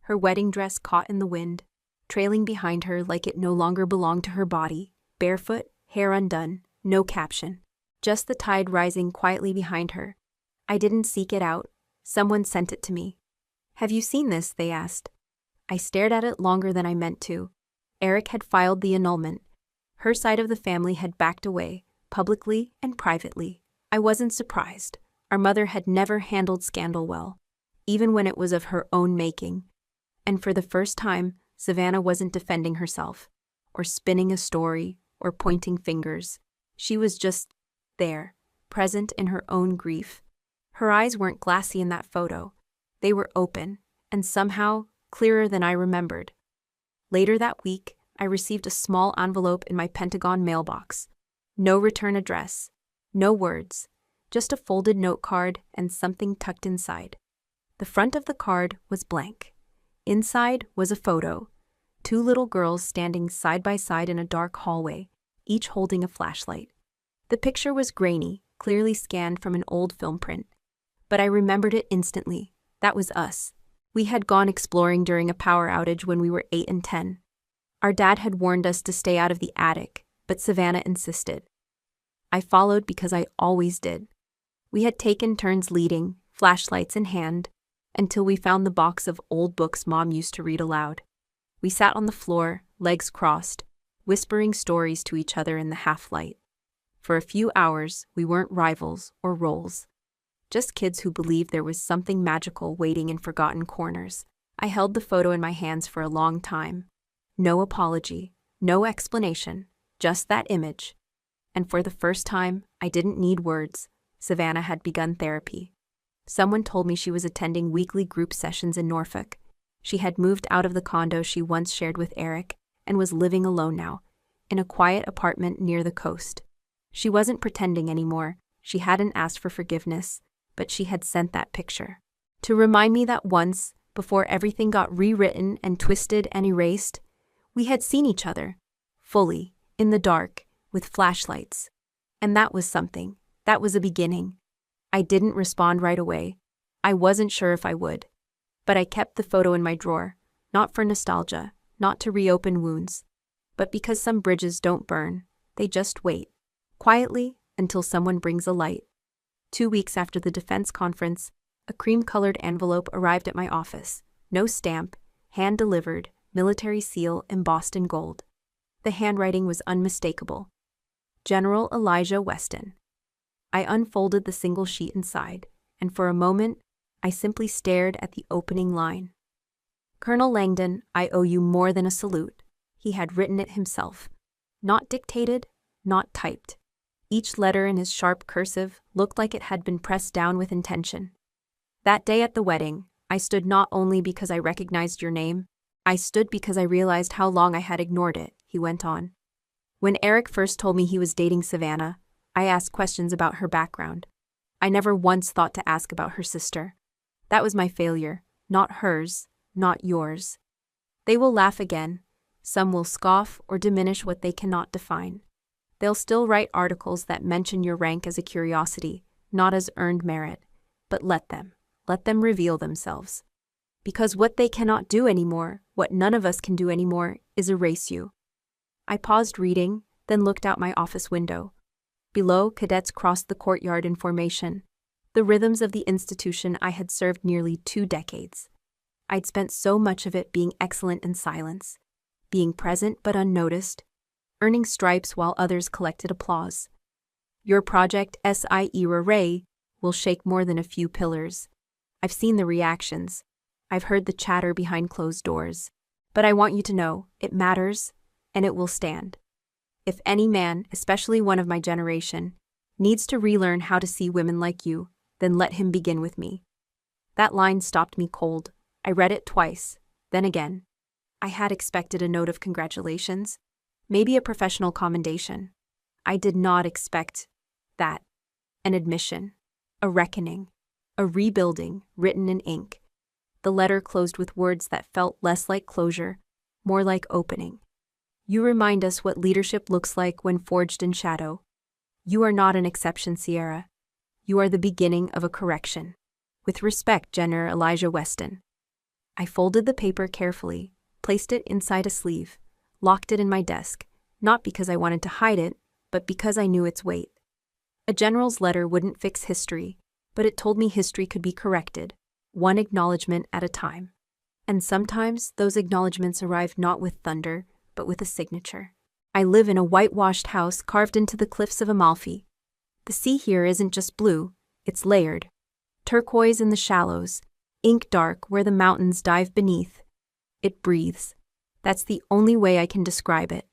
Her wedding dress caught in the wind, trailing behind her like it no longer belonged to her body, barefoot, hair undone, no caption. Just the tide rising quietly behind her. I didn't seek it out. Someone sent it to me. "Have you seen this?" they asked. I stared at it longer than I meant to. Eric had filed the annulment. Her side of the family had backed away, publicly and privately. I wasn't surprised. Our mother had never handled scandal well, even when it was of her own making. And for the first time, Savannah wasn't defending herself, or spinning a story, or pointing fingers. She was just there, present in her own grief. Her eyes weren't glassy in that photo. They were open, and somehow clearer than I remembered. Later that week, I received a small envelope in my Pentagon mailbox. No return address, no words, just a folded note card and something tucked inside. The front of the card was blank. Inside was a photo. 2 little girls standing side by side in a dark hallway, each holding a flashlight. The picture was grainy, clearly scanned from an old film print. But I remembered it instantly. That was us. We had gone exploring during a power outage when we were 8 and 10. Our dad had warned us to stay out of the attic, but Savannah insisted. I followed because I always did. We had taken turns leading, flashlights in hand, until we found the box of old books Mom used to read aloud. We sat on the floor, legs crossed, whispering stories to each other in the half-light. For a few hours, we weren't rivals or roles. Just kids who believed there was something magical waiting in forgotten corners. I held the photo in my hands for a long time. No apology, no explanation, just that image. And for the first time, I didn't need words. Savannah had begun therapy. Someone told me she was attending weekly group sessions in Norfolk. She had moved out of the condo she once shared with Eric and was living alone now, in a quiet apartment near the coast. She wasn't pretending anymore. She hadn't asked for forgiveness, but she had sent that picture to remind me that once, before everything got rewritten and twisted and erased, we had seen each other, fully, in the dark, with flashlights. And that was something. That was a beginning. I didn't respond right away. I wasn't sure if I would. But I kept the photo in my drawer, not for nostalgia, not to reopen wounds, but because some bridges don't burn, they just wait, quietly, until someone brings a light. 2 weeks after the defense conference, a cream-colored envelope arrived at my office. No stamp, hand-delivered, military seal embossed in gold. The handwriting was unmistakable. General Elijah Weston. I unfolded the single sheet inside, and for a moment, I simply stared at the opening line. Colonel Langdon, I owe you more than a salute. He had written it himself. Not dictated, not typed. Each letter in his sharp cursive looked like it had been pressed down with intention. That day at the wedding, I stood not only because I recognized your name, I stood because I realized how long I had ignored it, he went on. When Eric first told me he was dating Savannah, I asked questions about her background. I never once thought to ask about her sister. That was my failure, not hers, not yours. They will laugh again. Some will scoff or diminish what they cannot define. They'll still write articles that mention your rank as a curiosity, not as earned merit. But let them reveal themselves. Because what they cannot do anymore, what none of us can do anymore, is erase you. I paused reading, then looked out my office window. Below, cadets crossed the courtyard in formation, the rhythms of the institution I had served nearly 2 decades. I'd spent so much of it being excellent in silence, being present but unnoticed, earning stripes while others collected applause. Your project, SIERA, will shake more than a few pillars. I've seen the reactions. I've heard the chatter behind closed doors. But I want you to know, it matters, and it will stand. If any man, especially one of my generation, needs to relearn how to see women like you, then let him begin with me. That line stopped me cold. I read it twice, then again. I had expected a note of congratulations, maybe a professional commendation. I did not expect that. An admission, a reckoning, a rebuilding written in ink. The letter closed with words that felt less like closure, more like opening. You remind us what leadership looks like when forged in shadow. You are not an exception, Sierra. You are the beginning of a correction. With respect, General Elijah Weston. I folded the paper carefully, placed it inside a sleeve, locked it in my desk, not because I wanted to hide it, but because I knew its weight. A general's letter wouldn't fix history, but it told me history could be corrected, one acknowledgement at a time. And sometimes those acknowledgements arrived not with thunder, but with a signature. I live in a whitewashed house carved into the cliffs of Amalfi. The sea here isn't just blue, it's layered. Turquoise in the shallows, ink dark where the mountains dive beneath. It breathes. That's the only way I can describe it.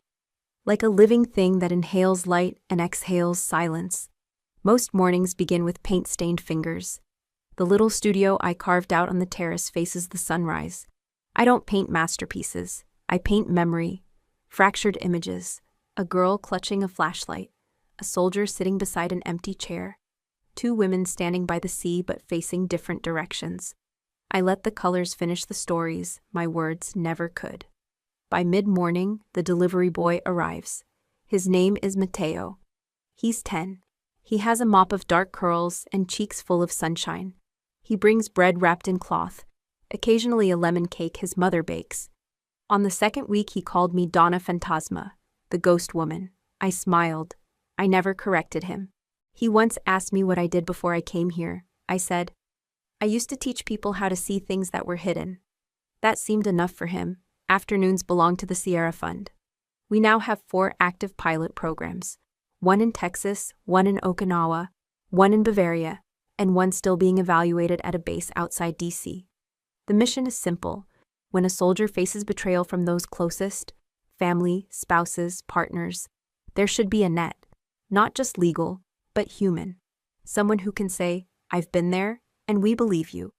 Like a living thing that inhales light and exhales silence. Most mornings begin with paint-stained fingers. The little studio I carved out on the terrace faces the sunrise. I don't paint masterpieces. I paint memory. Fractured images, a girl clutching a flashlight, a soldier sitting beside an empty chair, 2 women standing by the sea but facing different directions. I let the colors finish the stories my words never could. By mid-morning, the delivery boy arrives. His name is Mateo. He's 10. He has a mop of dark curls and cheeks full of sunshine. He brings bread wrapped in cloth, occasionally a lemon cake his mother bakes. On the 2nd week, he called me Donna Fantasma, the ghost woman. I smiled. I never corrected him. He once asked me what I did before I came here. I said, I used to teach people how to see things that were hidden. That seemed enough for him. Afternoons belong to the Sierra Fund. We now have 4 active pilot programs. 1 in Texas, 1 in Okinawa, 1 in Bavaria, and 1 still being evaluated at a base outside DC. The mission is simple. When a soldier faces betrayal from those closest, family, spouses, partners, there should be a net, not just legal, but human. Someone who can say, "I've been there, and we believe you."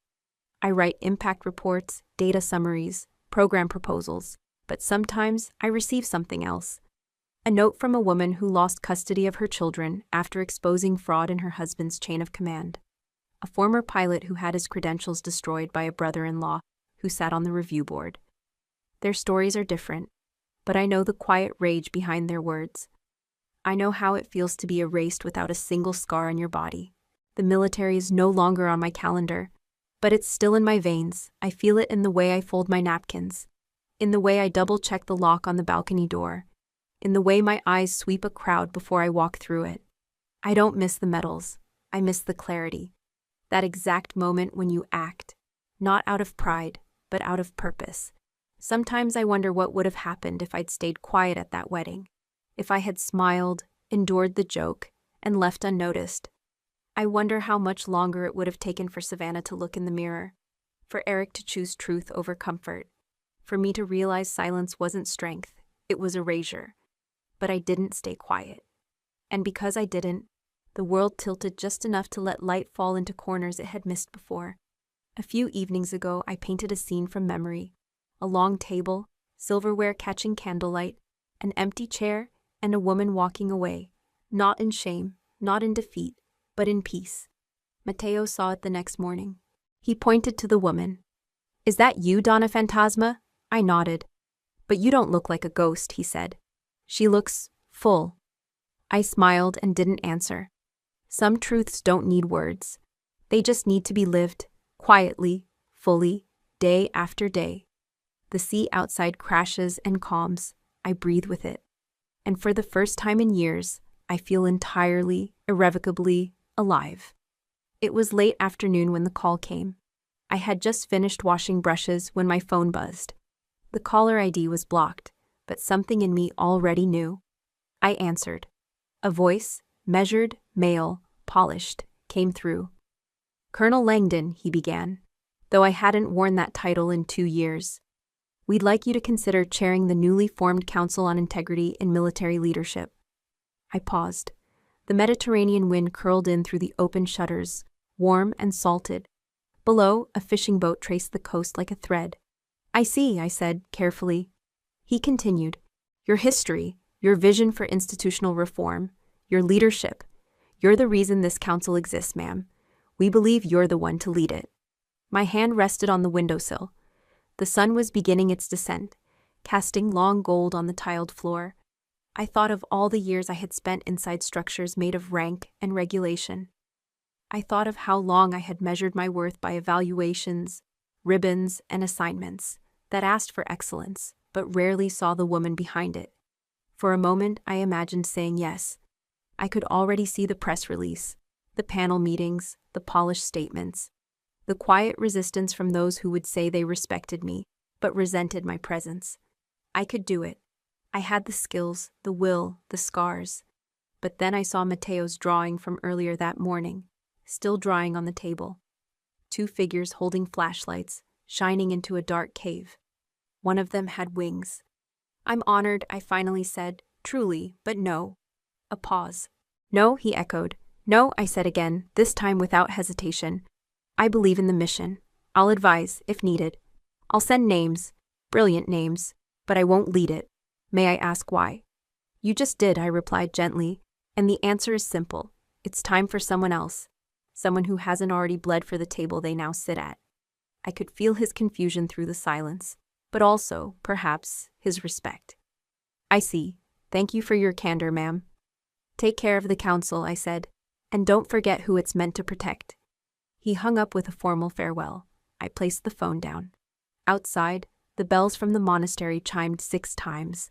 I write impact reports, data summaries, program proposals, but sometimes I receive something else. A note from a woman who lost custody of her children after exposing fraud in her husband's chain of command. A former pilot who had his credentials destroyed by a brother-in-law who sat on the review board. Their stories are different, but I know the quiet rage behind their words. I know how it feels to be erased without a single scar on your body. The military is no longer on my calendar, but it's still in my veins. I feel it in the way I fold my napkins, in the way I double-check the lock on the balcony door, in the way my eyes sweep a crowd before I walk through it. I don't miss the medals. I miss the clarity. That exact moment when you act, not out of pride, but out of purpose. Sometimes I wonder what would have happened if I'd stayed quiet at that wedding. If I had smiled, endured the joke, and left unnoticed. I wonder how much longer it would have taken for Savannah to look in the mirror, for Eric to choose truth over comfort, for me to realize silence wasn't strength, it was erasure. But I didn't stay quiet. And because I didn't, the world tilted just enough to let light fall into corners it had missed before. A few evenings ago, I painted a scene from memory. A long table, silverware catching candlelight, an empty chair, and a woman walking away. Not in shame, not in defeat, but in peace. Mateo saw it the next morning. He pointed to the woman. "Is that you, Donna Fantasma?" I nodded. "But you don't look like a ghost," he said. "She looks full." I smiled and didn't answer. Some truths don't need words. They just need to be lived, quietly, fully, day after day. The sea outside crashes and calms. I breathe with it. And for the first time in years, I feel entirely, irrevocably alive. It was late afternoon when the call came. I had just finished washing brushes when my phone buzzed. The caller ID was blocked, but something in me already knew. I answered. A voice, measured, male, polished, came through. "Colonel Langdon," he began, though I hadn't worn that title in 2 years. "We'd like you to consider chairing the newly formed Council on Integrity in Military Leadership." I paused. The Mediterranean wind curled in through the open shutters, warm and salted. Below, a fishing boat traced the coast like a thread. "I see," I said, carefully. He continued. "Your history, your vision for institutional reform, your leadership. You're the reason this council exists, ma'am. We believe you're the one to lead it." My hand rested on the windowsill. The sun was beginning its descent, casting long gold on the tiled floor. I thought of all the years I had spent inside structures made of rank and regulation. I thought of how long I had measured my worth by evaluations, ribbons, and assignments that asked for excellence, but rarely saw the woman behind it. For a moment, I imagined saying yes. I could already see the press release, the panel meetings, the polished statements, the quiet resistance from those who would say they respected me, but resented my presence. I could do it. I had the skills, the will, the scars. But then I saw Mateo's drawing from earlier that morning, still drying on the table. 2 figures holding flashlights, shining into a dark cave. One of them had wings. "I'm honored," I finally said, "truly, but no." A pause. "No," he echoed. "No," I said again, this time without hesitation. "I believe in the mission. I'll advise, if needed. I'll send names, brilliant names, but I won't lead it. May I ask why?" "You just did," I replied gently, "and the answer is simple. It's time for someone else. Someone who hasn't already bled for the table they now sit at." I could feel his confusion through the silence, but also, perhaps, his respect. "I see. Thank you for your candor, ma'am." "Take care of the council," I said, "and don't forget who it's meant to protect." He hung up with a formal farewell. I placed the phone down. Outside, the bells from the monastery chimed 6 times.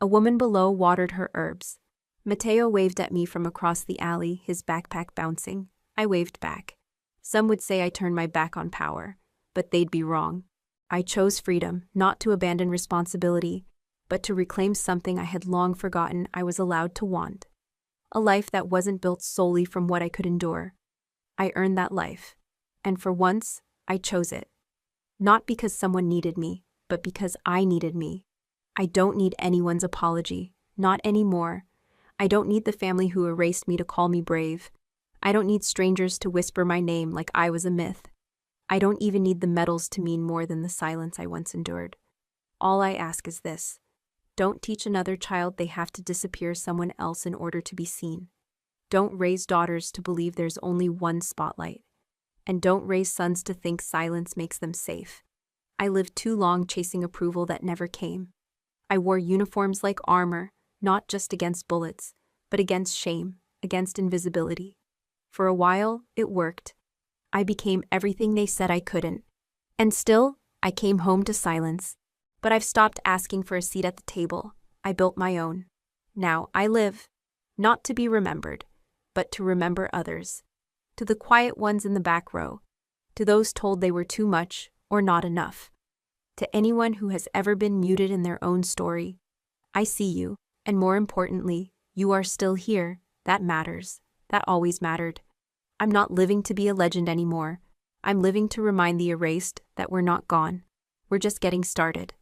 A woman below watered her herbs. Mateo waved at me from across the alley, his backpack bouncing. I waved back. Some would say I turned my back on power, but they'd be wrong. I chose freedom, not to abandon responsibility, but to reclaim something I had long forgotten I was allowed to want. A life that wasn't built solely from what I could endure. I earned that life, and for once, I chose it. Not because someone needed me, but because I needed me. I don't need anyone's apology, not anymore. I don't need the family who erased me to call me brave. I don't need strangers to whisper my name like I was a myth. I don't even need the medals to mean more than the silence I once endured. All I ask is this: don't teach another child they have to disappear someone else in order to be seen. Don't raise daughters to believe there's only one spotlight. And don't raise sons to think silence makes them safe. I lived too long chasing approval that never came. I wore uniforms like armor, not just against bullets, but against shame, against invisibility. For a while, it worked. I became everything they said I couldn't. And still, I came home to silence. But I've stopped asking for a seat at the table. I built my own. Now I live, not to be remembered, but to remember others. To the quiet ones in the back row. To those told they were too much or not enough. To anyone who has ever been muted in their own story, I see you, and more importantly, you are still here. That matters. That always mattered. I'm not living to be a legend anymore. I'm living to remind the erased that we're not gone. We're just getting started.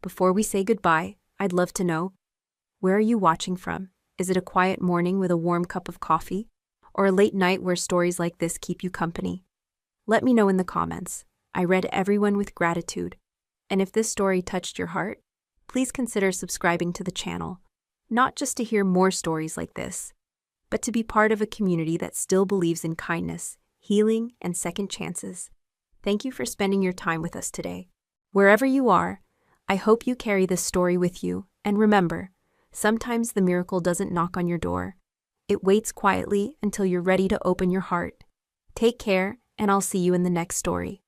Before we say goodbye, I'd love to know, where are you watching from? Is it a quiet morning with a warm cup of coffee? Or a late night where stories like this keep you company? Let me know in the comments. I read everyone with gratitude. And if this story touched your heart, please consider subscribing to the channel, not just to hear more stories like this, but to be part of a community that still believes in kindness, healing, and second chances. Thank you for spending your time with us today. Wherever you are, I hope you carry this story with you, and remember, sometimes the miracle doesn't knock on your door. It waits quietly until you're ready to open your heart. Take care, and I'll see you in the next story.